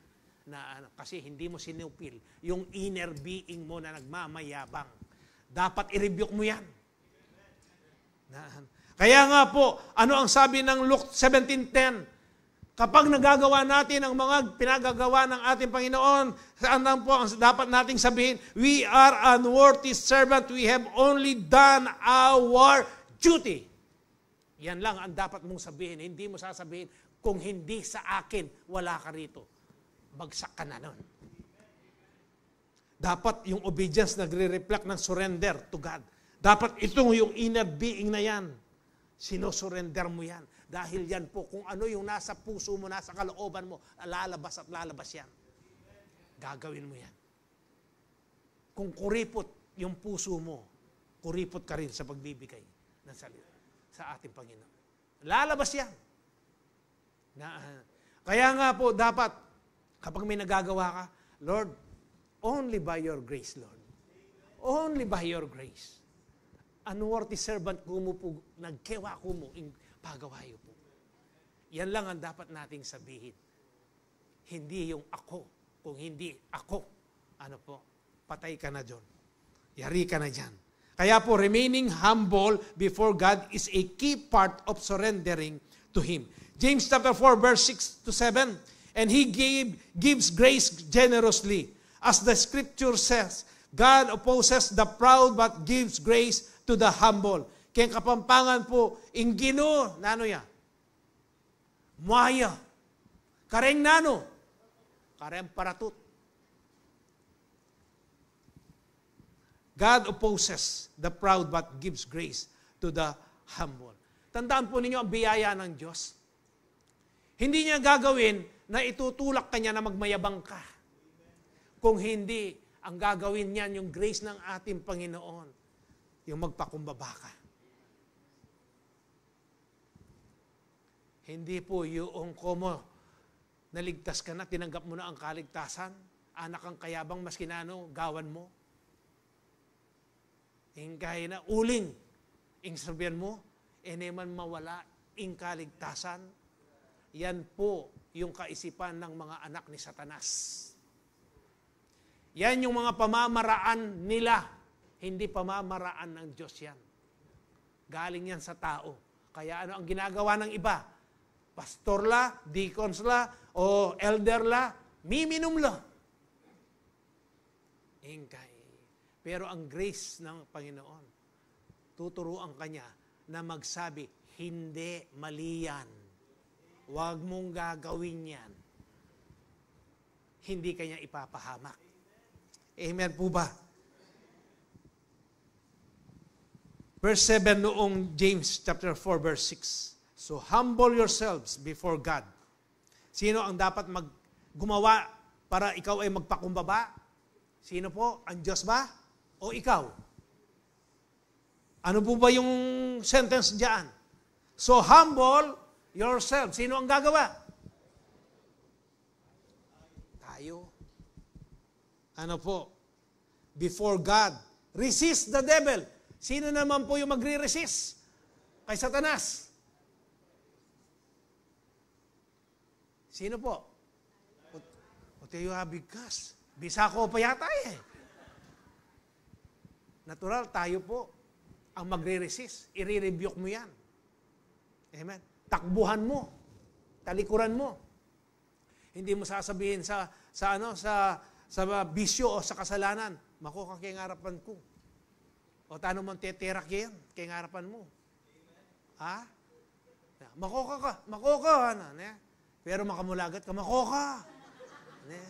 Kasi hindi mo sinupil yung inner being mo na nagmamayabang. Dapat i-rebuke mo yan. Kaya nga po, ano ang sabi ng Luke 17:10? Kapag nagagawa natin ang mga pinagagawa ng ating Panginoon, saan po ang dapat nating sabihin? We are unworthy servant. We have only done our duty. Yan lang ang dapat mong sabihin. Hindi mo sasabihin, kung hindi sa akin, wala ka rito. Bagsak ka na nun. Dapat yung obedience nagre-reflect ng surrender to God. Dapat itong yung inner being na yan. Sino-surrender mo yan. Dahil yan po, kung ano yung nasa puso mo, nasa kalooban mo, lalabas at lalabas yan. Gagawin mo yan. Kung kuripot yung puso mo, kuripot ka rin sa pagbibigay ng salita sa ating Panginoon. Lalabas yan. Kaya nga po, dapat, kapag may nagagawa ka, Lord, only by your grace, Lord. Only by your grace. unworthy servant kumo po, nagkewa kumo, ing pagawayo po. Yan lang ang dapat nating sabihin. Hindi yung ako. Kung hindi ako, ano po, patay ka na dyan. Yari ka na dyan. Kaya po, remaining humble before God is a key part of surrendering to Him. James chapter 4, verse 6 to 7, and He gives grace generously. As the scripture says, God opposes the proud but gives grace to the humble. Kaya kapampangan po, ingino, nano ya? Muaya. Kareng nano. Kareng paratut. God opposes the proud but gives grace to the humble. Tandaan po ninyo ang biyaya ng Diyos. Hindi niya gagawin na itutulak ka niya na magmayabang ka. Kung hindi, ang gagawin niyan yung grace ng ating Panginoon, yung magpakumbaba ka. Hindi po yung komo, naligtas ka na, tinanggap mo na ang kaligtasan, anak kang kayabang, maski na ano, gawan mo. Ingkay na, uling, ing sabihan mo, man mawala, ing kaligtasan. Yan po yung kaisipan ng mga anak ni Satanas. Yan yung mga pamamaraan nila, hindi pamamaraan ng Diyos yan. Galing yan sa tao. Kaya ano ang ginagawa ng iba? Pastor la, deacons la, o elder la, miminom la. Ingkay. Pero ang grace ng Panginoon, tuturuan kanya na magsabi, hindi, mali yan. Huwag mong gagawin yan. Hindi kanya ipapahamak. Amen po ba? Verse 7 noong James chapter 4 verse 6. So humble yourselves before God. Sino ang dapat gumawa para ikaw ay magpakumbaba? Sino po? Ang Diyos ba? O ikaw? Ano po ba yung sentence diyan? So humble yourself. Sino ang gagawa? Tayo. Ano po? Before God. Resist the devil. Sino naman po yung magre-resist? Kay Satanas. Sino po? O tayo habigkas. Bisa ko pa yata eh. Natural, tayo po ang magre-resist. I-rebuke mo yan. Amen. Takbuhan mo. Talikuran mo. Hindi mo sasabihin sa bisyo o sa kasalanan, mako ka kay ngarapan ko. O tano man teterak yan kay ngarapan mo. Ha? Mako ka. Ano, ne? Pero makamulagat ka, mako ka. Ne?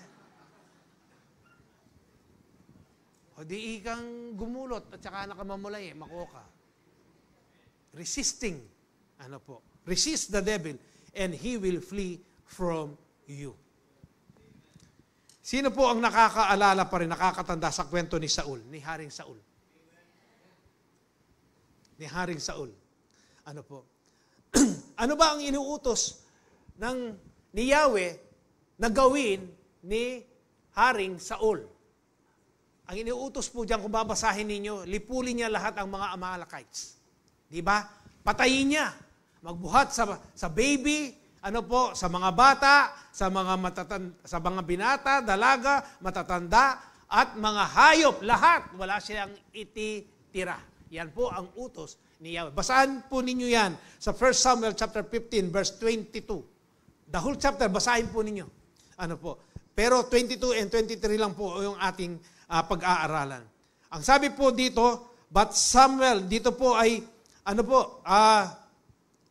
O di ikang gumulot at saka nakamamulay, mako ka. Resisting. Ano po? Resist the devil and he will flee from you. Sino po ang nakakaalala pa rin, nakakatanda sa kwento ni Saul, ni Haring Saul? Ni Haring Saul. Ano po? Ano ba ang inuutos ni Yahweh na gawin ni Haring Saul? Ang inuutos po diyan, kung babasahin ninyo, lipulin niya lahat ang mga Amalekites. Di ba? Patayin niya. Magbuhat sa baby, ano po, sa mga bata, sa mga binata, dalaga, matatanda, at mga hayop, lahat, wala siyang ititira. Yan po ang utos ni Yahweh. Basahin po ninyo yan sa 1 Samuel chapter 15, verse 22. The whole chapter, basahin po ninyo. Ano po? Pero 22 and 23 lang po yung ating pag-aaralan. Ang sabi po dito, but Samuel, dito po ay,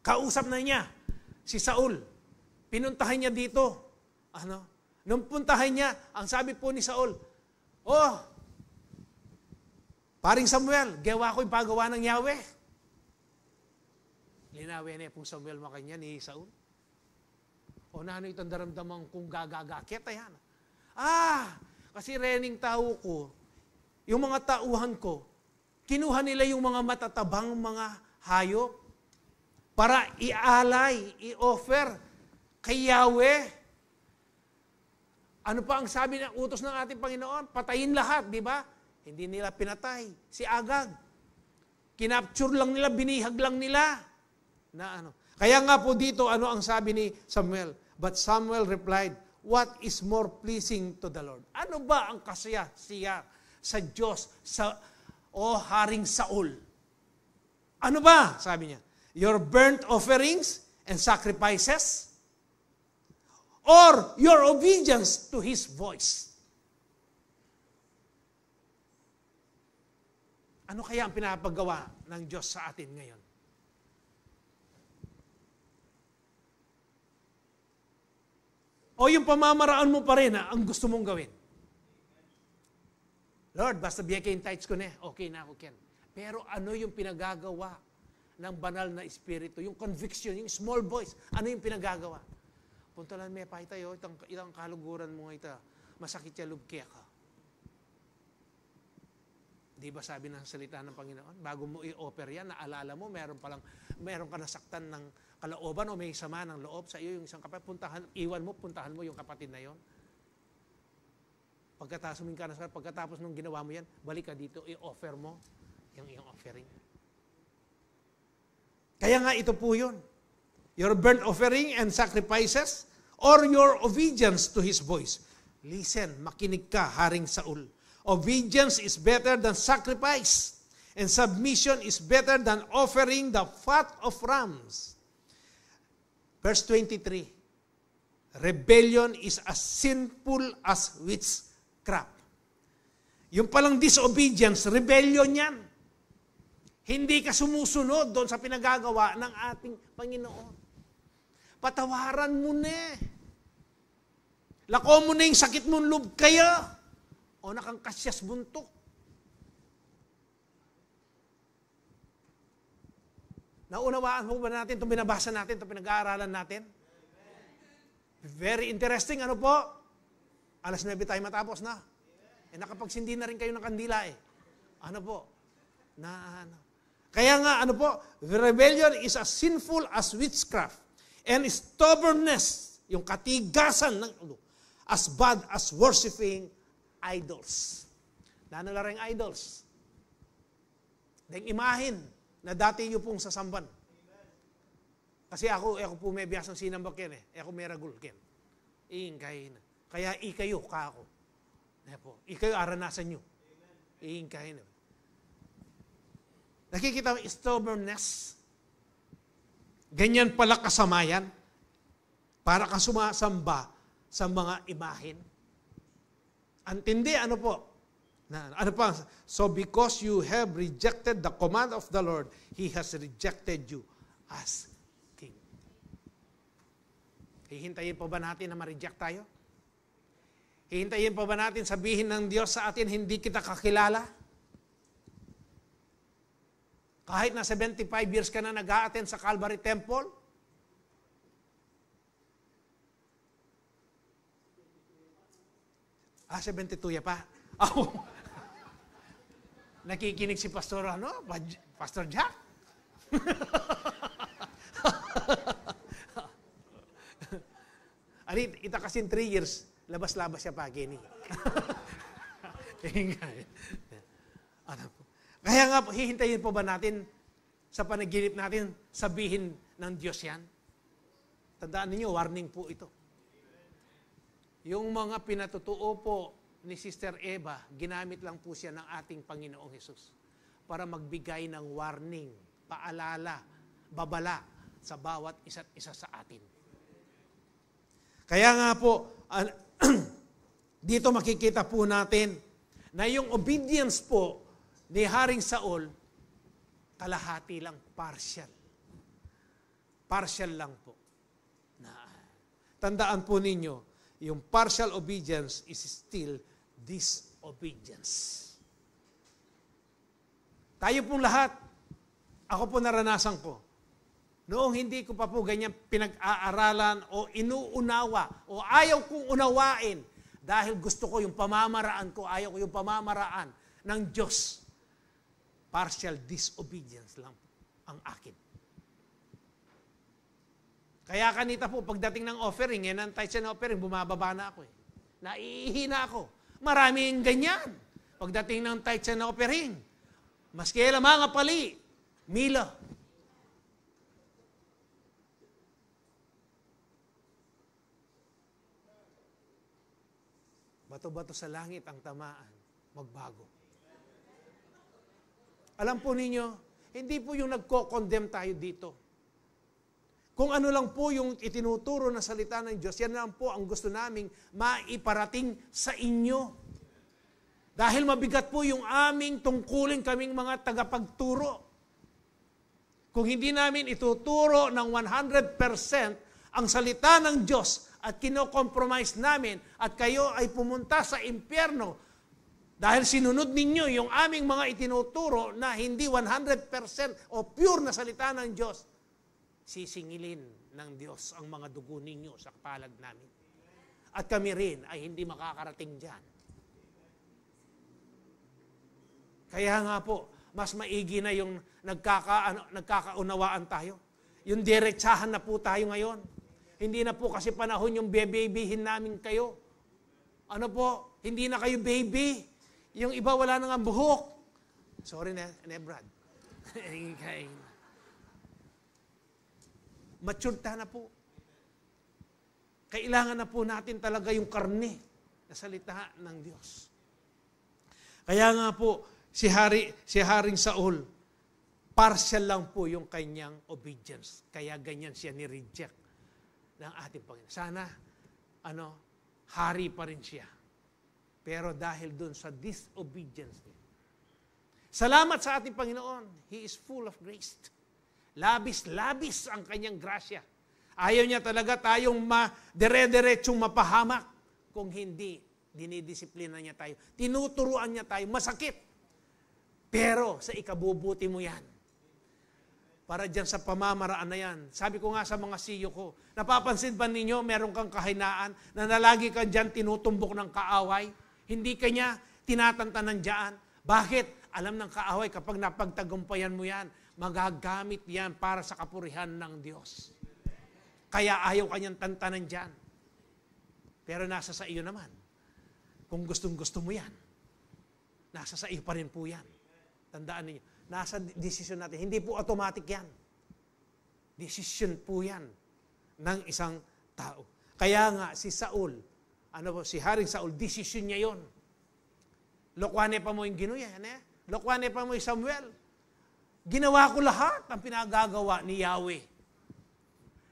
kausap na niya si Saul. Pinuntahan niya dito. Nung puntahan niya, ang sabi po ni Saul, Paring Samuel, gawa ko yung pagawa ng Yahweh. Linawin niya pong Samuel makanya ni Saul. O nano itong daramdaman kung gagagakit, ayan. Kasi rening tao ko, yung mga tauhan ko, kinuha nila yung mga matatabang mga hayop para ialay, i-offer kay Yahweh. Ano pa ang sabi ng utos ng ating Panginoon? Patayin lahat, di ba? Hindi nila pinatay. Si Agag. Kinapture lang nila, binihag lang nila. Na ano. Kaya nga po dito, ano ang sabi ni Samuel? But Samuel replied, what is more pleasing to the Lord? Ano ba ang kasaya siya sa Diyos, Haring Saul? Ano ba? Sabi niya, your burnt offerings and sacrifices? Or your obedience to His voice? Ano kaya ang pinapagawa ng Diyos sa atin ngayon? O yung pamamaraan mo pa rin ang gusto mong gawin? Lord, basta bigay kayong tithes ko na, okay na ako, Ken. Pero ano yung pinagagawa ng banal na espiritu? Yung conviction, yung small voice, ano yung pinagagawa? Punta lang may pahay tayo, itang kaluguran mo ito, masakit ya lubkya ka. Di ba sabi ng salita ng Panginoon? Bago mo i-offer yan, naalala mo, meron ka nasaktan ng kalooban o may sama ng loob sa iyo, yung isang kapatid, puntahan mo yung kapatid na yon. Pagkatapos nung ginawa mo yan, balik ka dito, i-offer mo yung iyong offering. Kaya nga ito po yun. Your burnt offering and sacrifices or your obedience to His voice. Listen, makinig ka, Haring Saul. Obedience is better than sacrifice, and submission is better than offering the fat of rams. Verse 23, rebellion is as sinful as witchcraft. Yung palang disobedience, rebellion yan. Hindi ka sumusunod doon sa pinagagawa ng ating Panginoon. Patawaran mo na. Lako mo na yung sakit mong loob kaya. O nakangkasyas buntok. Naunawaan mo ba natin itong binabasa natin, itong pinag-aaralan natin? Very interesting. Ano po? Alas 9 tayo matapos na. Nakapagsindi na rin kayo ng kandila eh. Ano po? Kaya nga, ano po? Rebellion is as sinful as witchcraft. And stubbornness, yung katigasan ng as bad as worshiping idols. Ano lang rin idols? Dahil imahin na dati nyo pong sasamban. Kasi ako po may biyasang sinambak yan eh. Ako may ragul ken. Iingkahin. Kaya ikayo ka ako. Ikayo aranasan nyo. Iingkahin. Nakikita mo stubbornness. Ganyan pala kasamayan. Para ka sumasamba sa mga imahin. Antindi, ano po? Ano pa? So because you have rejected the command of the Lord, He has rejected you as king. Hihintayin pa ba natin na ma-reject tayo? Hihintayin pa ba natin sabihin ng Diyos sa atin, hindi kita kakilala? Kahit na 75 years ka na nag-a-attend sa Calvary Temple? Ah, 72 ya pa? Oh. Nakikinig si Pastor, Pastor Jack? Ita kasi 3 years, labas-labas siya pa, Kenny. Kaya nga, hihintayin po ba natin sa panaginip natin, sabihin ng Diyos yan? Tandaan ninyo, warning po ito. Yung mga pinatutuo po ni Sister Eva, ginamit lang po siya ng ating Panginoong Hesus para magbigay ng warning, paalala, babala sa bawat isa't isa sa atin. Kaya nga po, dito makikita po natin na yung obedience po ni Haring Saul, kalahati lang, partial. Partial lang po. Tandaan po ninyo, yung partial obedience is still disobedience. Tayo pong lahat, ako po naranasan ko, noong hindi ko pa po ganyan pinag-aaralan o inuunawa o ayaw kong unawain dahil gusto ko yung pamamaraan ko, ayaw ko yung pamamaraan ng Diyos. Partial disobedience lang ang akin. Kaya kanita po, pagdating ng offering, yan ang tithes and offering, bumababa na ako eh. Naiihina ako. Maraming ganyan. Pagdating ng tithes and offering, maski mga pali, Mila. Bato-bato sa langit ang tamaan, magbago. Alam po ninyo, hindi po yung nagko-condemn tayo dito. Kung ano lang po yung itinuturo na salita ng Diyos, yan lang po ang gusto naming maiparating sa inyo. Dahil mabigat po yung aming tungkulin kaming mga tagapagturo. Kung hindi namin ituturo ng 100% ang salita ng Diyos at kino-compromise namin at kayo ay pumunta sa impyerno dahil sinunod ninyo yung aming mga itinuturo na hindi 100% o pure na salita ng Diyos, sisingilin ng Diyos ang mga dugo ninyo sa palad namin. At kami rin ay hindi makakarating dyan. Kaya nga po, mas maigi na yung nagkakaunawaan tayo. Yung diretsahan na po tayo ngayon. Hindi na po kasi panahon yung bebebihin namin kayo. Ano po, hindi na kayo baby. Yung iba wala nang ang buhok. Sorry na, Brad. Matured na po. Kailangan na po natin talaga yung karne na salita ng Diyos. Kaya nga po, si Haring Saul, partial lang po yung kanyang obedience. Kaya ganyan siya ni-reject ng ating Panginoon. Sana, hari pa rin siya. Pero dahil dun sa disobedience niya. Salamat sa ating Panginoon. He is full of grace. Labis-labis ang kanyang grasya. Ayaw niya talaga tayong dire-diretsong mapahamak kung hindi dinidisiplina niya tayo. Tinuturuan niya tayo. Masakit. Pero sa ikabubuti mo yan. Para dyan sa pamamaraan na yan. Sabi ko nga sa mga siyo ko, napapansin ba ninyo, meron kang kahinaan na nalagi ka dyan tinutumbok ng kaaway? Hindi ka niya tinatantanan dyan. Bakit? Alam ng kaaway, kapag napagtagumpayan mo yan, magagamit yan para sa kapurihan ng Diyos. Kaya ayaw kanyang tantanan dyan. Pero nasa sa iyo naman. Kung gustong-gusto mo yan, nasa sa iyo pa rin po yan. Tandaan niyo, nasa desisyon natin. Hindi po automatic yan. Desisyon po yan ng isang tao. Kaya nga si Saul, si Haring Saul, desisyon niya yon. Lokwane pa mo yung ginuya. Lokwane pa mo yung Samuel. Ginawa ko lahat ang pinagagawa ni Yahweh.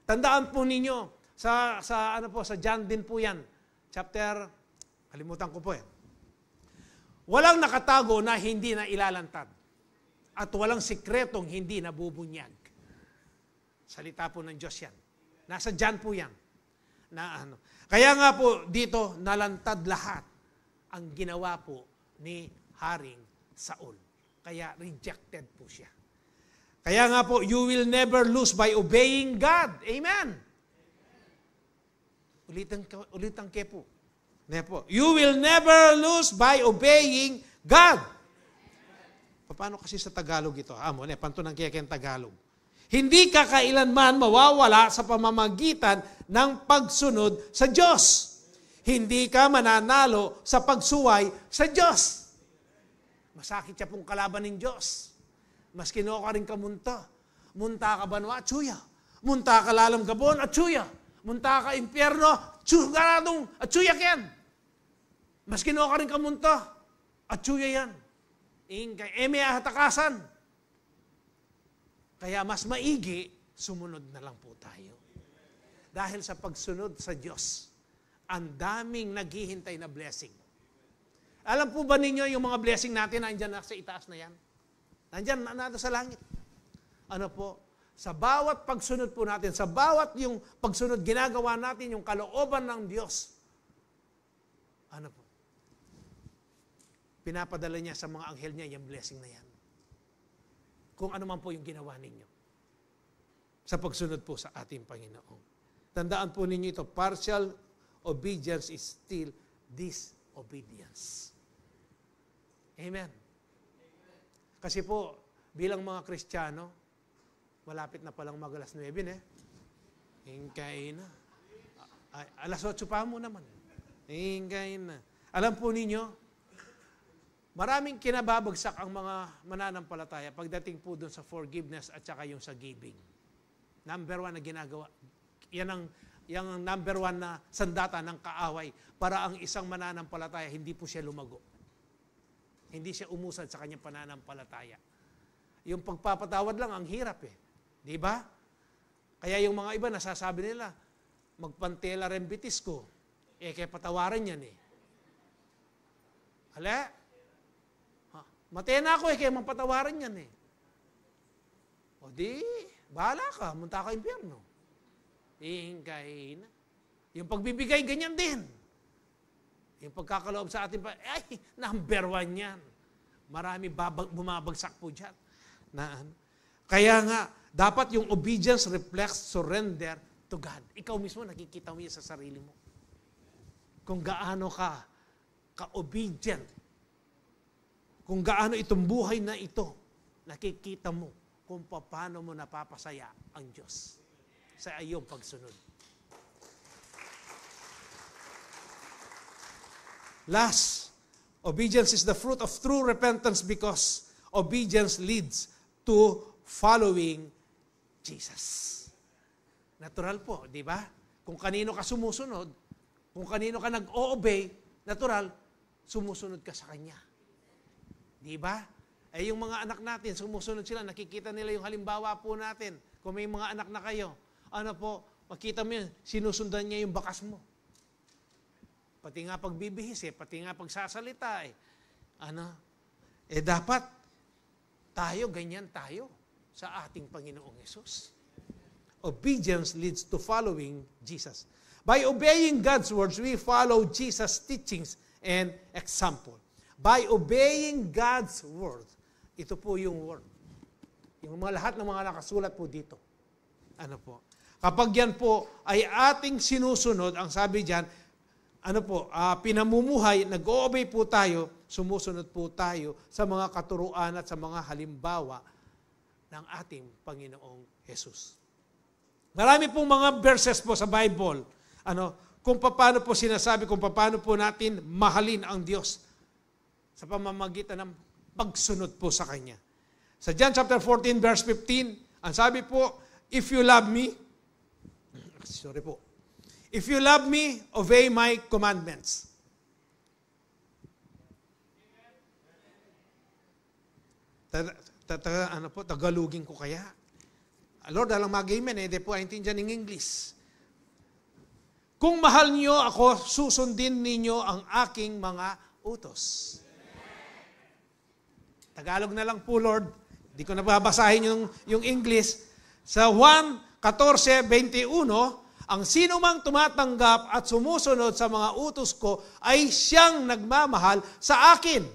Tandaan po ninyo, sa John din po yan. Chapter, kalimutan ko po Walang nakatago na hindi na ilalantad. At walang sikretong hindi nabubunyag. Salita po ng Diyos yan. Nasa John po yan. Kaya nga po dito, nalantad lahat ang ginawa po ni Haring Saul. Kaya rejected po siya. Kaya nga po, you will never lose by obeying God. Amen. Ulitan ke po. You will never lose by obeying God. Paano kasi sa Tagalog ito? Panto ng kaya Tagalog. Hindi ka kailanman mawawala sa pamamagitan ng pagsunod sa Diyos. Hindi ka mananalo sa pagsuway sa Diyos. Masakit siya pong kalaban ng Diyos. Mas kinuha rin ka munta. Munta ka banwa, atsuya. Munta ka lalam gabon, atsuya. Munta ka impyerno, garadong, atsuya ken. Mas kinuha ka rin ka munta, atsuya yan. May hatakasan. Kaya mas maigi, sumunod na lang po tayo. Dahil sa pagsunod sa Diyos, ang daming naghihintay na blessing. Alam po ba ninyo yung mga blessing natin nandiyan na sa itaas na yan? Nandiyan na sa langit. Sa bawat pagsunod po natin, sa bawat yung pagsunod, ginagawa natin yung kalooban ng Diyos. Pinapadala niya sa mga anghel niya yung blessing na yan. Kung ano man po yung ginawa ninyo. Sa pagsunod po sa ating Panginoon. Tandaan po ninyo ito, partial obedience is still disobedience. Amen. Kasi po, bilang mga Kristiyano, malapit na palang mag-alas 9, Hingkay na. Alas 8 pa mo naman. Hingkay na. Alam po ninyo, Maraming kinababagsak ang mga mananampalataya pagdating po doon sa forgiveness at saka yung sa giving. Number one na ginagawa. Yan ang number one na sandata ng kaaway para ang isang mananampalataya, hindi po siya lumago. Hindi siya umusad sa kanyang pananampalataya. Yung pagpapatawad lang, ang hirap eh. Di ba? Kaya yung mga iba, nasasabi nila, magpantela rembitis ko, kaya patawaran yan eh. Hala? Matena ako kaya mapatawaran yan eh. O di, bahala ka, munta ka impyerno. Hingkay na. Yung pagbibigay, ganyan din. Yung pagkakaloob sa atin pa, number one yan. Marami bumabagsak po dyan. Kaya nga, dapat yung obedience reflects surrender to God. Ikaw mismo, nakikita mo yan sa sarili mo. Kung gaano ka ka-obedient. Kung gaano itong buhay na ito, nakikita mo kung paano mo napapasaya ang Diyos sa iyong pagsunod. Last, obedience is the fruit of true repentance because obedience leads to following Jesus. Natural po, di ba? Kung kanino ka sumusunod, kung kanino ka nag-o-obey, natural, sumusunod ka sa Kanya. Di ba? Yung mga anak natin, sumusunod sila, nakikita nila yung halimbawa po natin. Kung may mga anak na kayo, makita mo yun, sinusundan niya yung bakas mo. Pati nga pagbibihis pati nga pagsasalita dapat tayo, ganyan tayo sa ating Panginoong Yesus. Obedience leads to following Jesus. By obeying God's words, we follow Jesus' teachings and example. By obeying God's word. Ito po yung word. Yung lahat ng mga nakasulat po dito. Kapag yan po ay ating sinusunod, ang sabi diyan, pinamumuhay, nag-o-obey po tayo, sumusunod po tayo sa mga katuruan at sa mga halimbawa ng ating Panginoong Jesus. Marami pong mga verses po sa Bible, kung paano po sinasabi, kung paano po natin mahalin ang Diyos sa pamamagitan ng pagsunod po sa Kanya. Sa John chapter 14, verse 15, ang sabi po, if you love me, obey my commandments. Tagalogin ko kaya? Lord, alang mag-amen, hindi po aintindihan ng English. Kung mahal niyo ako, susundin ninyo ang aking mga utos. Tagalog na lang po, Lord. Hindi ko nababasahin yung English. Sa 1:14-21, ang sino mang tumatanggap at sumusunod sa mga utos ko ay siyang nagmamahal sa akin.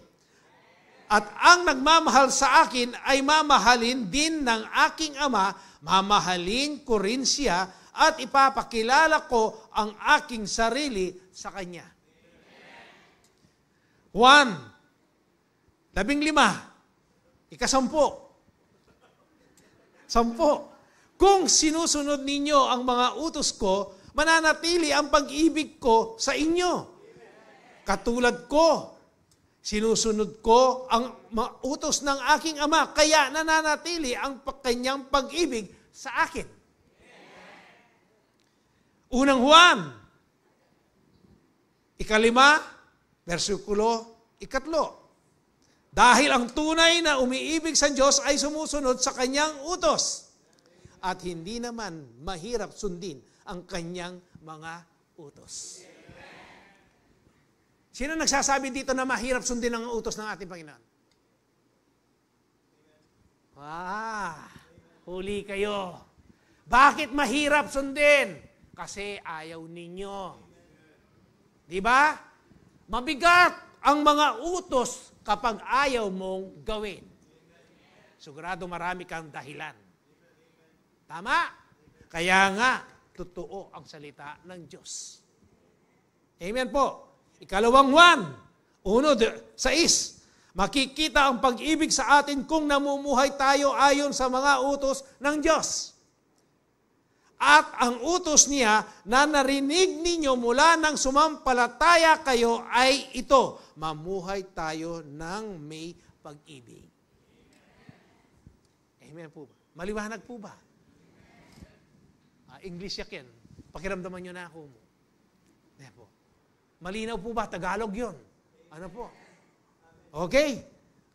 At ang nagmamahal sa akin ay mamahalin din ng aking Ama, mamahalin ko rin siya at ipapakilala ko ang aking sarili sa Kanya. 1:15. 10. Kung sinusunod ninyo ang mga utos ko, mananatili ang pag-ibig ko sa inyo. Katulad ko, sinusunod ko ang utos ng aking Ama, kaya nananatili ang kanyang pag-ibig sa akin. Unang Juan, 5, versikulo 3. Dahil ang tunay na umiibig sa Diyos ay sumusunod sa kanyang utos. At hindi naman mahirap sundin ang kanyang mga utos. Sino nagsasabi dito na mahirap sundin ang utos ng ating Panginoon? Huli kayo. Bakit mahirap sundin? Kasi ayaw ninyo. Di ba? Mabigat ang mga utos kapag ayaw mong gawin. Sigurado marami kang dahilan. Tama? Kaya nga, totoo ang salita ng Diyos. Amen po. Ikalawang 1:6. Makikita ang pag-ibig sa atin kung namumuhay tayo ayon sa mga utos ng Diyos. at ang utos niya na narinig ninyo mula nang sumampalataya kayo ay ito, mamuhay tayo ng may pag-ibig. Amen po ba? Maliwanag po ba? English yak yan. Pakiramdaman nyo na ako mo. Ayan po. Malinaw po ba? Tagalog yun. Ano po? Okay?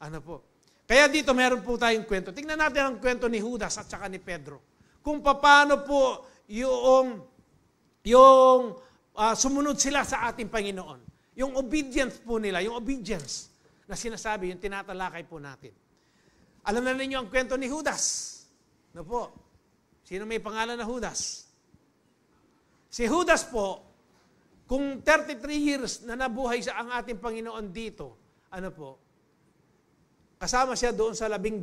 Ano po? Kaya dito meron po tayong kwento. Tingnan natin ang kwento ni Judas at saka ni Pedro. Kung paano po yung sumunod sila sa ating Panginoon. Yung obedience po nila, yung obedience na sinasabi, yung tinatalakay po natin. Alam na ninyo ang kwento ni Judas. Ano po? Sino may pangalan na Judas? Si Judas po, kung 33 years na nabuhay sa ang ating Panginoon dito, ano po, kasama siya doon sa 12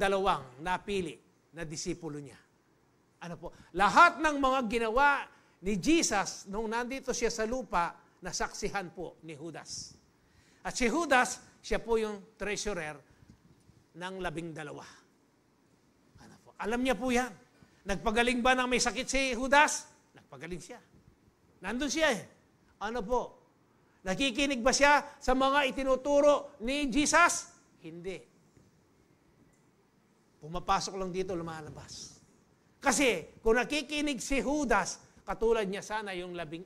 napili na disipulo niya. Ano po, lahat ng mga ginawa ni Jesus nung nandito siya sa lupa, nasaksihan po ni Judas. At si Judas, siya po yung treasurer ng 12. Ano po, alam niya po yan. Nagpagaling ba ng may sakit si Judas? Nagpagaling siya. Nandun siya eh. Ano po? Nakikinig ba siya sa mga itinuturo ni Jesus? Hindi. Pumapasok lang dito, lumalabas. Kasi kung nakikinig si Judas, katulad niya sana yung 11.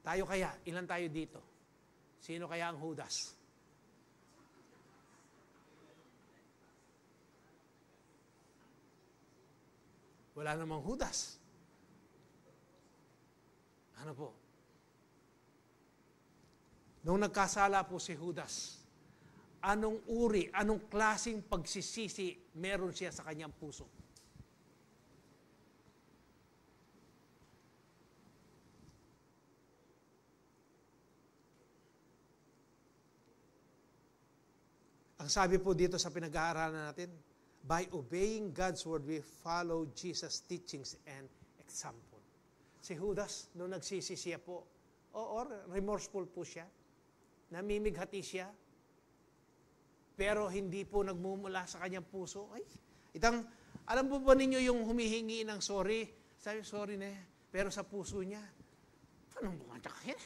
Tayo kaya, ilan tayo dito? Sino kaya ang Judas? Wala namang Judas. Ano po? Nung nagkasala po si Judas, anong uri, anong klaseng pagsisisi meron siya sa kanyang puso? Ang sabi po dito sa pinag-aaralan natin, by obeying God's word, we follow Jesus' teachings and example. Si Judas, nung nagsisi siya po, or remorseful po siya, namimighati siya, pero hindi po nagmumula sa kanyang puso. Ay, alam po ba ninyo yung humihingi ng sorry? Sabi, sorry na, pero sa puso niya, anong bumata ka yan?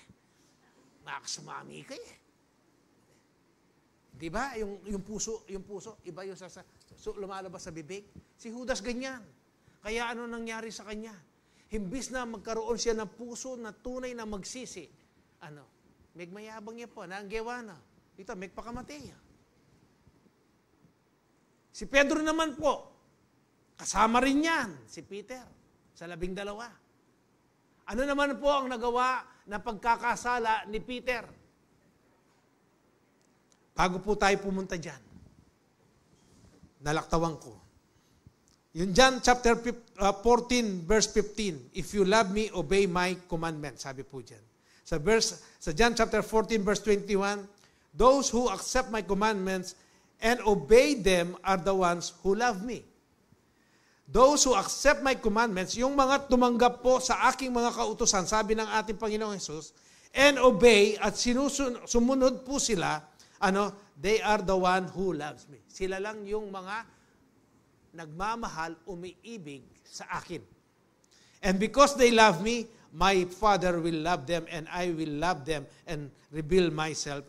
Makakasumami ka eh. Di ba? Yung puso, iba yung lumalabas sa bibig. Si Judas ganyan. Kaya ano nangyari sa kanya? Himbis na magkaroon siya ng puso na tunay na magsisi. Megmayabang niya po, naanggewa na. Ito, megpakamatay. Si Pedro naman po, kasama rin yan, si Peter, sa 12. Ano naman po ang nagawa na pagkakasala ni Peter? Bago po tayo pumunta dyan, nalaktawan ko. Yung John chapter 14, verse 15, if you love me, obey my commandments, sabi po dyan. Sa John chapter 14, verse 21, those who accept my commandments and obey them are the ones who love me. Those who accept my commandments, yung mga tumanggap po sa aking mga kautusan, sabi ng ating Panginoong Hesus, and obey at sumunod po sila, they are the one who loves me. Sila lang yung mga nagmamahal, umiibig sa akin. And because they love me, my Father will love them and I will love them and reveal myself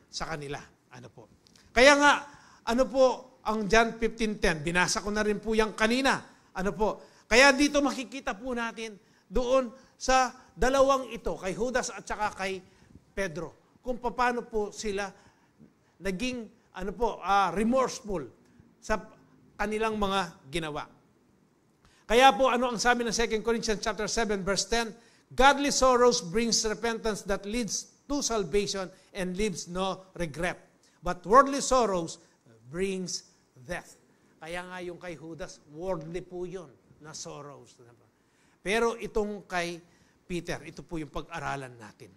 sa kanila. Kaya nga, ang John 15:10, binasa ko na rin po yan kanina. Kaya dito makikita po natin doon sa dalawang ito, kay Judas at saka kay Pedro, kung paano po sila naging remorseful sa kanilang mga ginawa. Kaya po ang sabi ng 2 Corinthians chapter 7 verse 10, godly sorrows brings repentance that leads to salvation and leaves no regret. But worldly sorrows brings death. Kaya nga yung kay Judas, worldly po yun na sorrows. Pero itong kay Peter, ito po yung pag-aralan natin.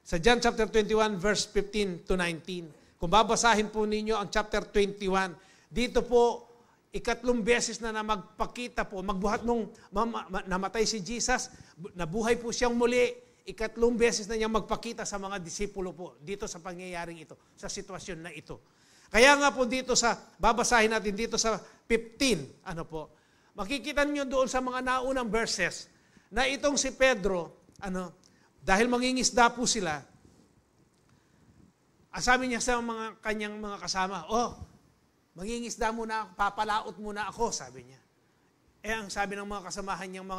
Sa John chapter 21 verse 15 to 19, kung babasahin po ninyo ang chapter 21, dito po, 3 beses na magpakita po, magbuhat nung namatay si Jesus, nabuhay po siyang muli, 3 beses na niya magpakita sa mga disipulo po, dito sa pangyayaring ito, sa sitwasyon na ito. Kaya nga po dito babasahin natin dito sa 15, makikita niyo doon sa mga naunang verses, na itong si Pedro, dahil mangingisda po sila, sabi niya sa kanyang mga kasama, mangingisda muna ako, papalaot muna ako, sabi niya. Ang sabi ng mga kasamahan niyang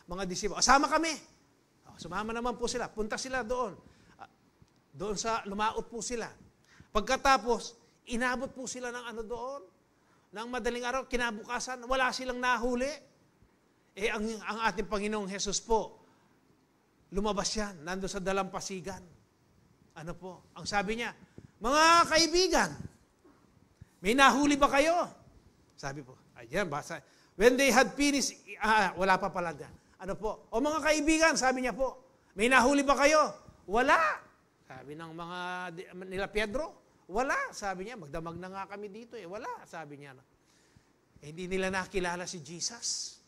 mga disipulo, asama kami. Sumama naman po sila, punta sila doon. Doon lumaot po sila. Pagkatapos, inabot po sila ng doon, ng madaling araw, kinabukasan, wala silang nahuli. Ang ating Panginoong Hesus po, lumabas yan, nando sa dalampasigan. Ang sabi niya, mga kaibigan, may nahuli ba kayo? Sabi po, ayan, basa. When they had finished, wala pa pala dyan. Mga kaibigan, sabi niya po, may nahuli ba kayo? Wala. Sabi ng nila Pedro, wala. Sabi niya, magdamag na nga kami dito Wala, sabi niya. Hindi nila nakilala si Jesus.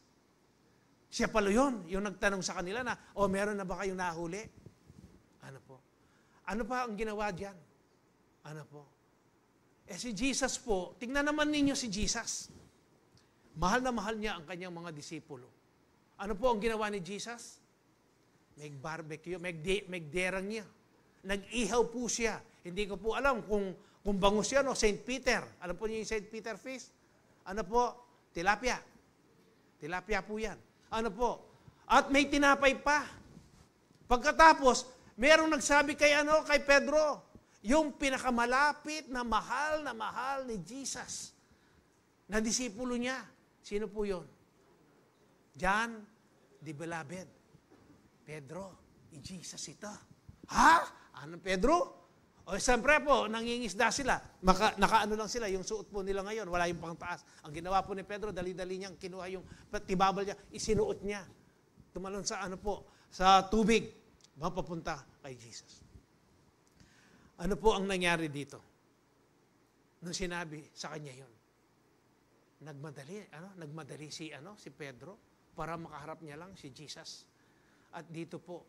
Siya pala yun, yung nagtanong sa kanila na, meron na ba kayong nahuli? Ano pa ang ginawa diyan? Si Jesus po, tingnan naman ninyo si Jesus. Mahal na mahal niya ang kanyang mga disipulo. Ano po ang ginawa ni Jesus? Mag-barbecue, magderang niya. Nag-ihaw po siya. Hindi ko po alam kung bangus yan o St. Peter. Alam po niyo yung St. Peter feast? Tilapia. Tilapia po yan. At may tinapay pa. Pagkatapos, merong nagsabi kay Pedro, yung pinakamalapit na mahal ni Jesus, na disipulo niya. Sino po yun? John the Beloved. Pedro, Jesus ito. Ha? Pedro? Siyempre po, nangingisda sila. Nakaano lang sila, yung suot po nila ngayon, wala yung pangtaas. Ang ginawa po ni Pedro, dali-dali niyang kinuha yung tibabal niya, isinuot niya. Tumalon sa sa tubig, mapapunta kay Jesus. Ano po ang nangyari dito? Nung sinabi sa kanya yon, nagmadali si Pedro para makaharap niya lang si Jesus. At dito po,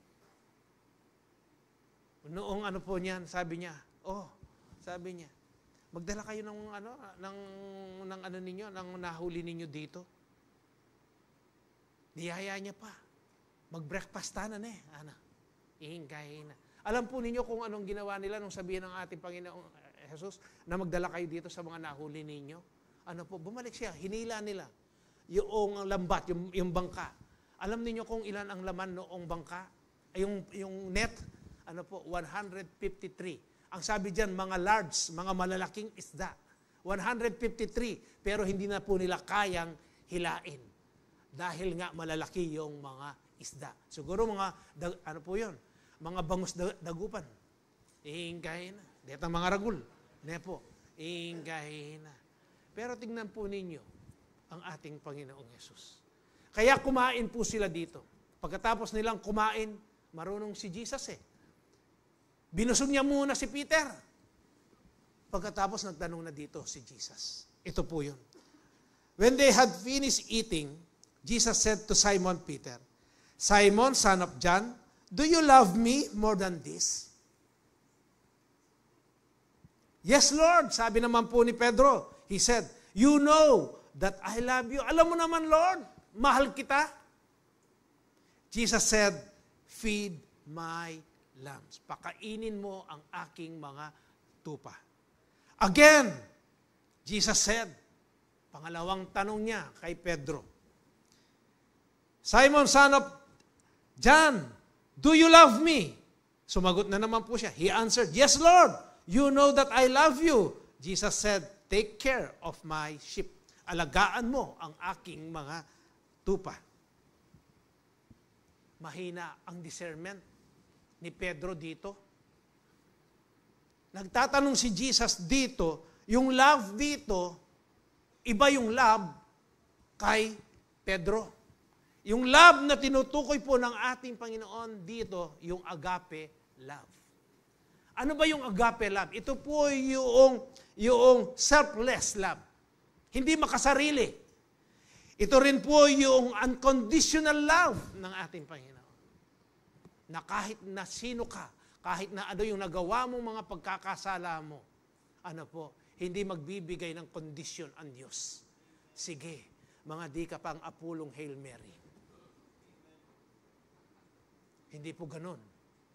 noong po niyan, sabi niya, magdala kayo ng nahuli ninyo dito. Niyaya niya pa. Mag-breakfastanan Ihingahin na. Alam po ninyo kung anong ginawa nila nung sabihin ng ating Panginoong Jesus na magdala kayo dito sa mga nahuli ninyo. Bumalik siya, hinila nila yung lambat, yung bangka. Alam niyo kung ilan ang laman noong bangka? Yung net, 153. Ang sabi diyan, mga large, mga malalaking isda. 153, pero hindi na po nila kayang hilain. Dahil nga malalaki yung mga isda. Siguro mga bangus dagupan. Ihingahin na. Dito mga ragul. Ihingahin na. Pero tingnan po ninyo ang ating Panginoong Yesus. Kaya kumain po sila dito. Pagkatapos nilang kumain, marunong si Jesus Binusog niya muna si Peter. Pagkatapos nagtanong na dito si Jesus. Ito po yun. When they had finished eating, Jesus said to Simon Peter, Simon, son of John, do you love me more than this? Yes, Lord. Sabi naman po ni Pedro. He said, you know that I love you. Alam mo naman, Lord, mahal kita. Jesus said, feed my lambs. Pakainin mo ang aking mga tupa. Again, Jesus said, pangalawang tanong niya kay Pedro, Simon, son of John, do you love me? Sumagot na naman po siya. He answered, yes, Lord, you know that I love you. Jesus said, take care of my sheep. Alagaan mo ang aking mga tupa. Mahina ang discernment ni Pedro dito. Nagtatanong si Jesus dito, yung love dito, iba yung love kay Pedro. Yung love na tinutukoy po ng ating Panginoon dito, yung agape love. Ano ba yung agape love? Ito po yung selfless love. Hindi makasarili. Ito rin po yung unconditional love ng ating Panginoon. Na kahit na sino ka, kahit na ano yung nagawa mong mga pagkakasala mo, hindi magbibigay ng kondisyon ang Diyos. Sige, mga di ka pang apulong Hail Mary. Hindi po ganun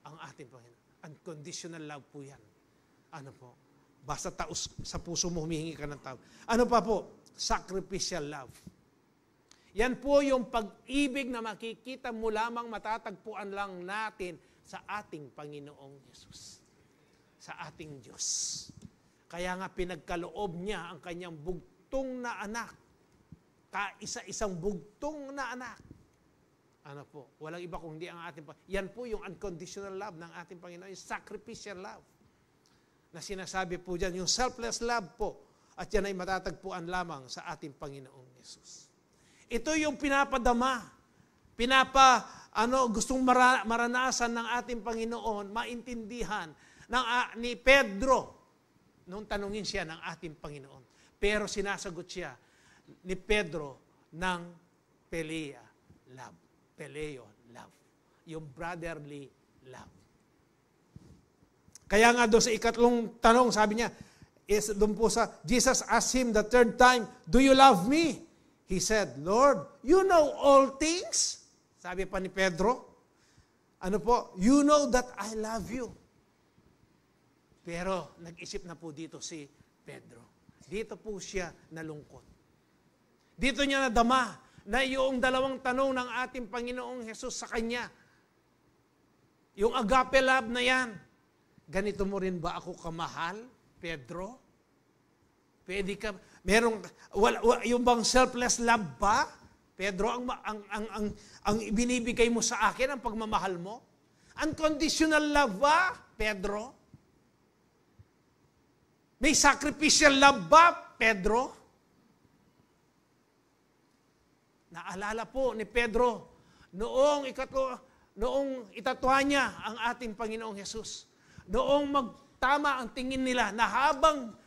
ang ating Panginoon. Unconditional love po yan. Ano po? Basta taos sa puso mo humihingi ka ng tao. Ano pa po? Sacrificial love. Yan po yung pag-ibig na makikita mo lamang, matatagpuan lang natin sa ating Panginoong Yesus. Sa ating Diyos. Kaya nga pinagkaloob niya ang kanyang bugtong na anak. Kaisa-isang bugtong na anak. Ano po? Walang iba kung hindi ang ating Panginoon. Yan po yung unconditional love ng ating Panginoon. Yung sacrificial love. Na sinasabi po dyan, yung selfless love po. At yan ay matatagpuan lamang sa ating Panginoong Yesus. Ito yung pinapadama. Gustong maranasan ng ating Panginoon, maintindihan ni Pedro nung tanungin siya ng ating Panginoon. Pero sinasagot siya ni Pedro ng Pelea love. Peleo love. Yung brotherly love. Kaya nga doon sa ikatlong tanong, sabi niya, doon po sa, Jesus asked him the third time, "Do you love me?" He said, "Lord, you know all things." Sabi pa ni Pedro, "You know that I love you." Pero nag-isip na po dito si Pedro. Dito po siya nalungkot. Dito niya nadama na yung dalawang tanong ng ating Panginoong Hesus sa kanya. Yung agape love na yan. Ganito mo rin ba ako kamahal, Pedro? Pwede ka, yung bang selfless love ba? Pedro, ang binibigay mo sa akin, ang pagmamahal mo? Unconditional love ba, Pedro? May sacrificial love ba, Pedro? Naalala po ni Pedro, noong itatwa niya ang ating Panginoong Hesus. Noong magtama ang tingin nila na habang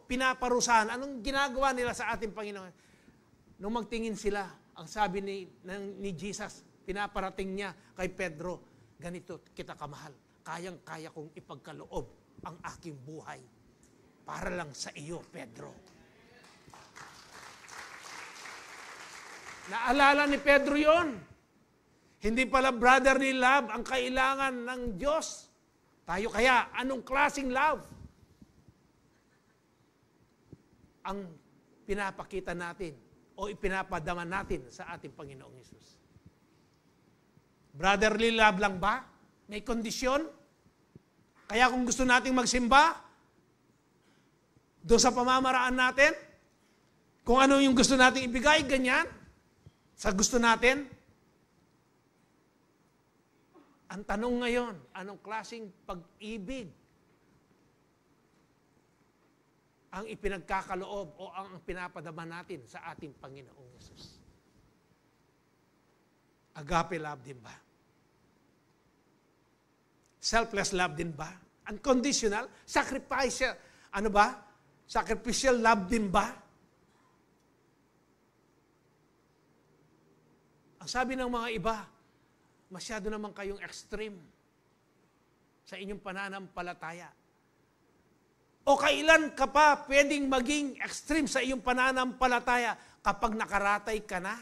pinaparusahan, anong ginagawa nila sa ating Panginoon? Nung magtingin sila, ang sabi ni Jesus, pinaparating niya kay Pedro, ganito kita kamahal, kayang-kaya kong ipagkaloob ang aking buhay para lang sa iyo, Pedro. Naalala ni Pedro yon. Hindi pala brotherly love ang kailangan ng Diyos. Tayo kaya, anong klaseng love ang pinapakita natin o ipinapadama natin sa ating Panginoong Hesus? Brotherly love lang ba? May kondisyon? Kaya kung gusto nating magsimba, doon sa pamamaraan natin, kung ano yung gusto nating ibigay, ganyan, sa gusto natin. Ang tanong ngayon, anong klaseng pag-ibig ang ipinagkakaloob o ang pinapadama natin sa ating Panginoong Hesus? Agape love din ba? Selfless love din ba? Unconditional? Sacrificial? Sacrificial love din ba? Ang sabi ng mga iba, masyado naman kayong extreme sa inyong pananampalataya. O kailan ka pa pwedeng maging extreme sa iyong pananampalataya kapag nakaratay ka na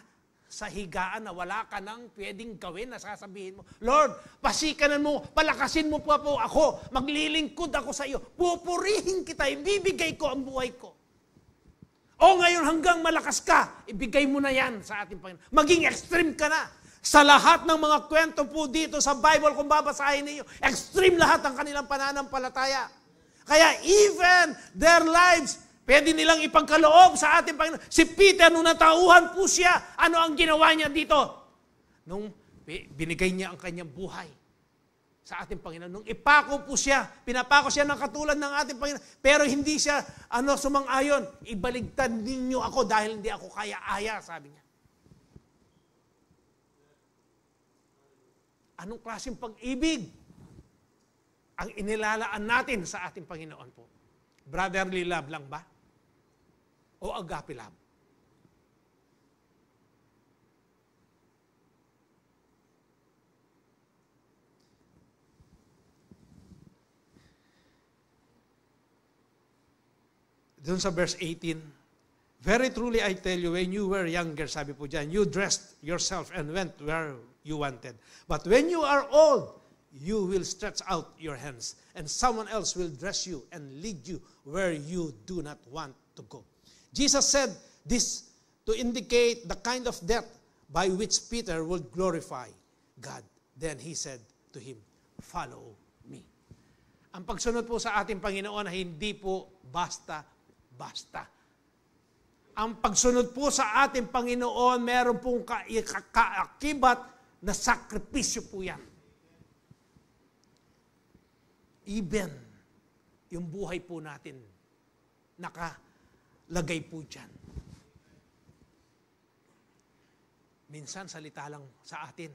sa higaan na wala ka nang pwedeng gawin na sasabihin mo, Lord, pasikanan mo, palakasin mo pa po ako, maglilingkod ako sa iyo, pupurihin kita, ibibigay ko ang buhay ko. O ngayon hanggang malakas ka, ibigay mo na yan sa ating Panginoon. Maging extreme ka na. Sa lahat ng mga kwento po dito sa Bible, kung babasahin niyo, extreme lahat ang kanilang pananampalataya. Kaya even their lives, pwede nilang ipagkaloob sa ating Panginoon. Si Peter, nung natauhan po siya, ano ang ginawa niya dito? Nung binigay niya ang kanyang buhay sa ating Panginoon. Nung ipako po siya, pinapako siya ng katulad ng ating Panginoon, pero hindi siya sumang-ayon. Ibaligtad ninyo ako dahil hindi ako kaya-aya, sabi niya. Anong klaseng pag-ibig ang inilalaan natin sa ating Panginoon po? Brotherly love lang ba? O agape love? Doon sa verse 18, very truly I tell you, when you were younger, sabi po dyan, you dressed yourself and went where you wanted. But when you are old, you will stretch out your hands, and someone else will dress you and lead you where you do not want to go. Jesus said this to indicate the kind of death by which Peter would glorify God. Then he said to him, follow me. Ang pagsunod po sa ating Panginoon ay hindi po basta-basta. Ang pagsunod po sa ating Panginoon, meron pong kaakibat na sakripisyo po yan. Even yung buhay po natin, nakalagay po dyan. Minsan salita lang sa atin,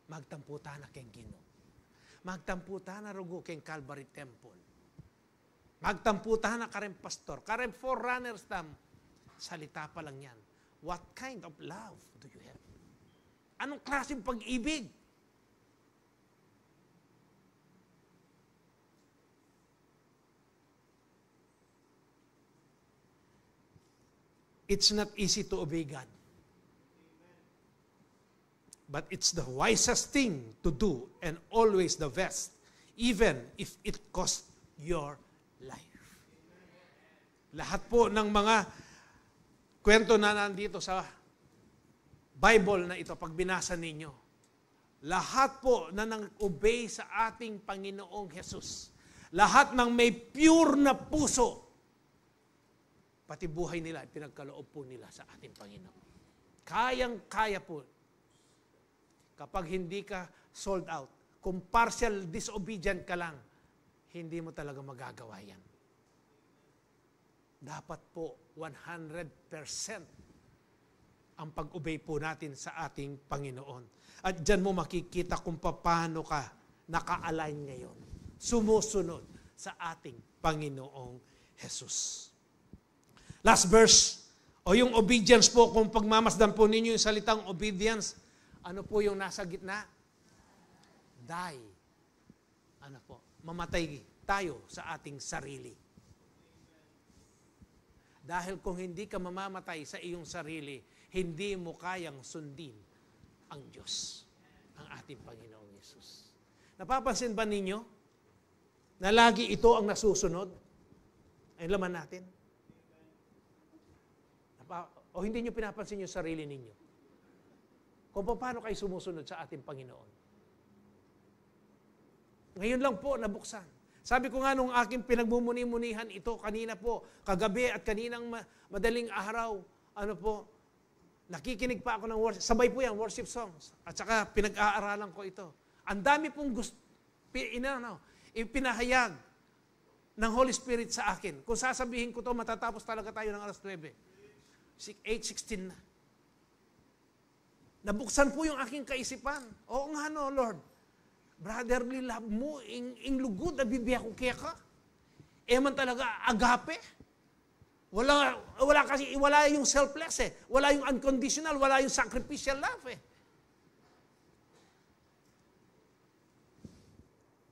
magtampo ta na keng Ginoo. Magtampo ta na rugo keng Calvary Temple. Magtampo ta na karen pastor, karen forerunners tam. Salita pa lang yan. What kind of love do you have? Anong klaseng pag-ibig? It's not easy to obey God. But it's the wisest thing to do and always the best, even if it costs your life. Lahat po ng mga kwento na nandito sa Bible na ito, pag binasa ninyo, lahat po na nang-obey sa ating Panginoong Jesus, lahat ng may pure na puso, pati buhay nila, pinagkaloob po nila sa ating Panginoon. Kayang-kaya po. Kapag hindi ka sold out, kung partial disobedient ka lang, hindi mo talaga magagawa yan. Dapat po 100% ang pag-obey po natin sa ating Panginoon. At dyan mo makikita kung paano ka naka-align ngayon. Sumusunod sa ating Panginoong Jesus. Last verse, o yung obedience po, kung pagmamasdan po ninyo yung salitang obedience, ano po yung nasa gitna? Die. Ano po? Mamatay tayo sa ating sarili. Dahil kung hindi ka mamamatay sa iyong sarili, hindi mo kayang sundin ang Diyos, ang ating Panginoong Yesus. Napapansin ba ninyo na lagi ito ang nasusunod? Ay laman natin. O hindi nyo pinapansin yung sarili ninyo? Kung paano kayo sumusunod sa ating Panginoon. Ngayon lang po nabuksan. Sabi ko nga nung aking pinagmumuni-munihan ito kanina po, kagabi at kaninang madaling araw, ano po, nakikinig pa ako ng worship. Sabay po yan, worship songs. At saka pinag-aaralan ko ito. Ang dami pong ipinahayag ng Holy Spirit sa akin. Kung sasabihin ko to, matatapos talaga tayo ng alas 9. 8:16 na. Nabuksan po yung aking kaisipan. Oo nga no, Lord. Brotherly love mo, ing lugod, nabibiyak ko kaya ka. Man talaga, agape. Wala yung selfless eh. Wala yung unconditional, wala yung sacrificial love eh.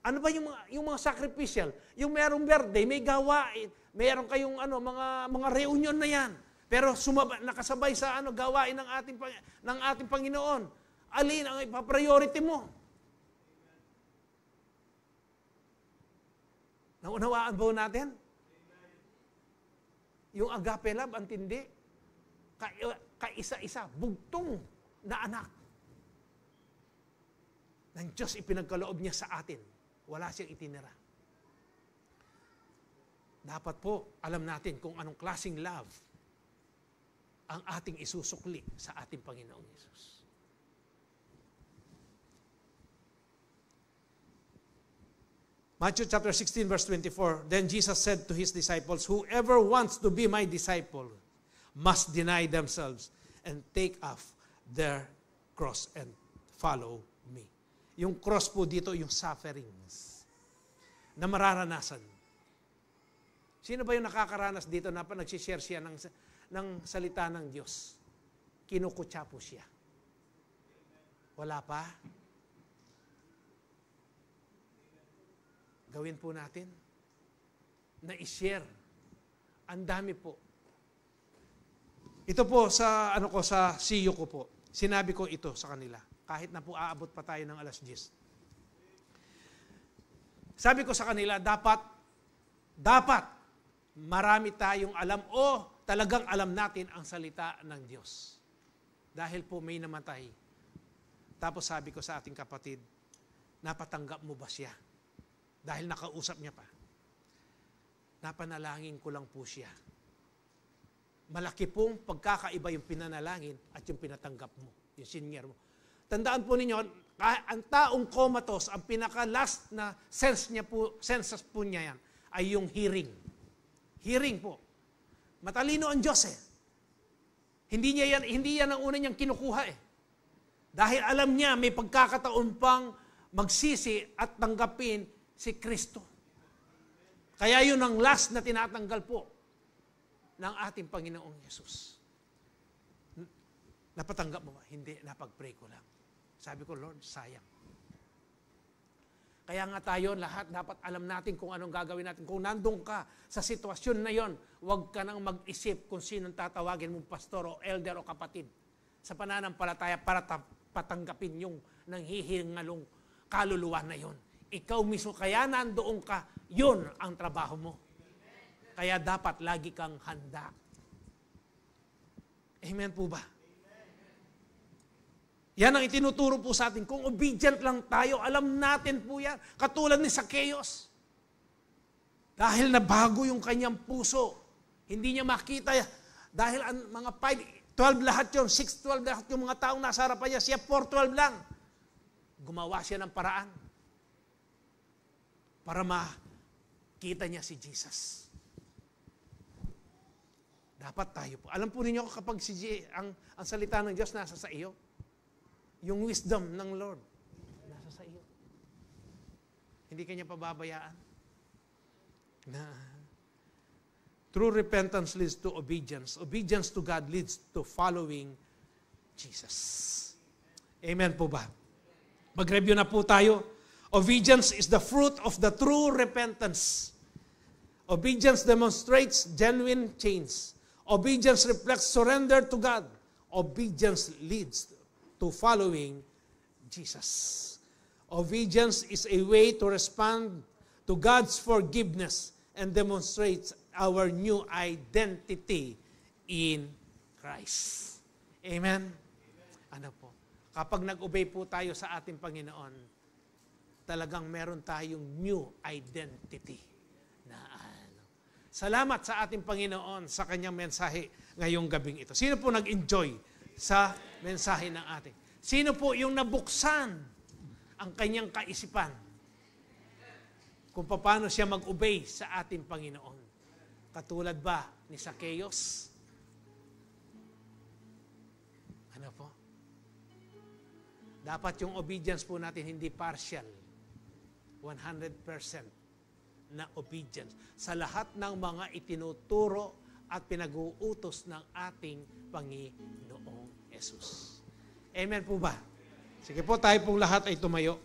Ano ba yung mga sacrificial? Yung merong birthday, may gawain, meron kayong mga reunion na yan. Pero nakasabay sa gawain ng ating Panginoon. Alin ang ipa-priority mo? Naunawaan ba natin? Yung agape love, ang tindi. Kaisa-isa, bugtong na anak. Ng Diyos ipinagkaloob niya sa atin. Wala siyang itinira. Dapat po, alam natin kung anong klaseng love ang ating isusukli sa ating Panginoong Yesus. Matthew chapter 16 verse 24, Then Jesus said to His disciples, Whoever wants to be my disciple must deny themselves and take off their cross and follow me. Yung cross po dito, yung sufferings na mararanasan. Sino ba yung nakakaranas dito na nagsishare siya ng salita ng Diyos? Kinukutya po siya. Wala pa? Gawin po natin na i-share Ang dami po. Ito po sa sa CEO ko po. Sinabi ko ito sa kanila. Kahit na po aabot pa tayo ng 10:00. Sabi ko sa kanila, dapat marami tayong alam o talagang alam natin ang salita ng Diyos. Dahil po may namatay. Tapos sabi ko sa ating kapatid, napatanggap mo ba siya? Dahil nakausap niya pa. Napanalangin ko lang po siya. Malaki pong pagkakaiba yung pinanalangin at yung pinatanggap mo, yung senior mo. Tandaan po ninyo, ang taong comatose, ang pinaka-last na senses po niya yan, ay yung hearing. Hearing po. Matalino ang Diyos eh. Hindi yan ang una niyang kinukuha eh. Dahil alam niya, may pagkakataon pang magsisi at tanggapin si Kristo. Kaya yun ang last na tinatanggal po ng ating Panginoong Yesus. Napatanggap mo ba? Hindi, napag-pray ko lang. Sabi ko, Lord, sayang. Kaya nga tayo lahat dapat alam natin kung anong gagawin natin. Kung nandun ka sa sitwasyon na yon, huwag ka nang mag-isip kung sinong tatawagin mong pastor o elder o kapatid sa pananampalataya para patanggapin yung nanghihingalong kaluluwa na yon. Ikaw mismo, kaya nandoon ka, yon ang trabaho mo. Kaya dapat lagi kang handa. Amen po ba? Yan ang itinuturo po sa atin. Kung obedient lang tayo, alam natin po yan. Katulad ni Zacchaeus. Dahil nabago yung kanyang puso. Hindi niya makita. Dahil ang mga 12 lahat yun, 6:12 lahat yung mga taong nasa harapan niya. Siya 4:12 lang. Gumawa siya ng paraan para makita niya si Jesus. Dapat tayo po. Alam po ninyo kapag ang salita ng Diyos nasa sa iyo, yung wisdom ng Lord nasa sa iyo. Hindi kanya pababayaan. True repentance leads to obedience. Obedience to God leads to following Jesus. Amen po ba? Mag-review na po tayo. Obedience is the fruit of the true repentance. Obedience demonstrates genuine change. Obedience reflects surrender to God. Obedience leads to following Jesus. Obedience is a way to respond to God's forgiveness and demonstrates our new identity in Christ. Amen? Ano po? Kapag nag-obey po tayo sa ating Panginoon, talagang meron tayong new identity. Salamat sa ating Panginoon sa kanyang mensahe ngayong gabing ito. Sino po nag-enjoy sa mensahe ng ating? Sino po yung nabuksan ang kanyang kaisipan kung paano siya mag-obey sa ating Panginoon? Katulad ba ni Zacchaeus? Ano po? Dapat yung obedience po natin hindi partial. 100% na obedience sa lahat ng mga itinuturo at pinag-uutos ng ating Panginoong Yesus. Amen po ba? Sige po, tayo pong lahat ay tumayo.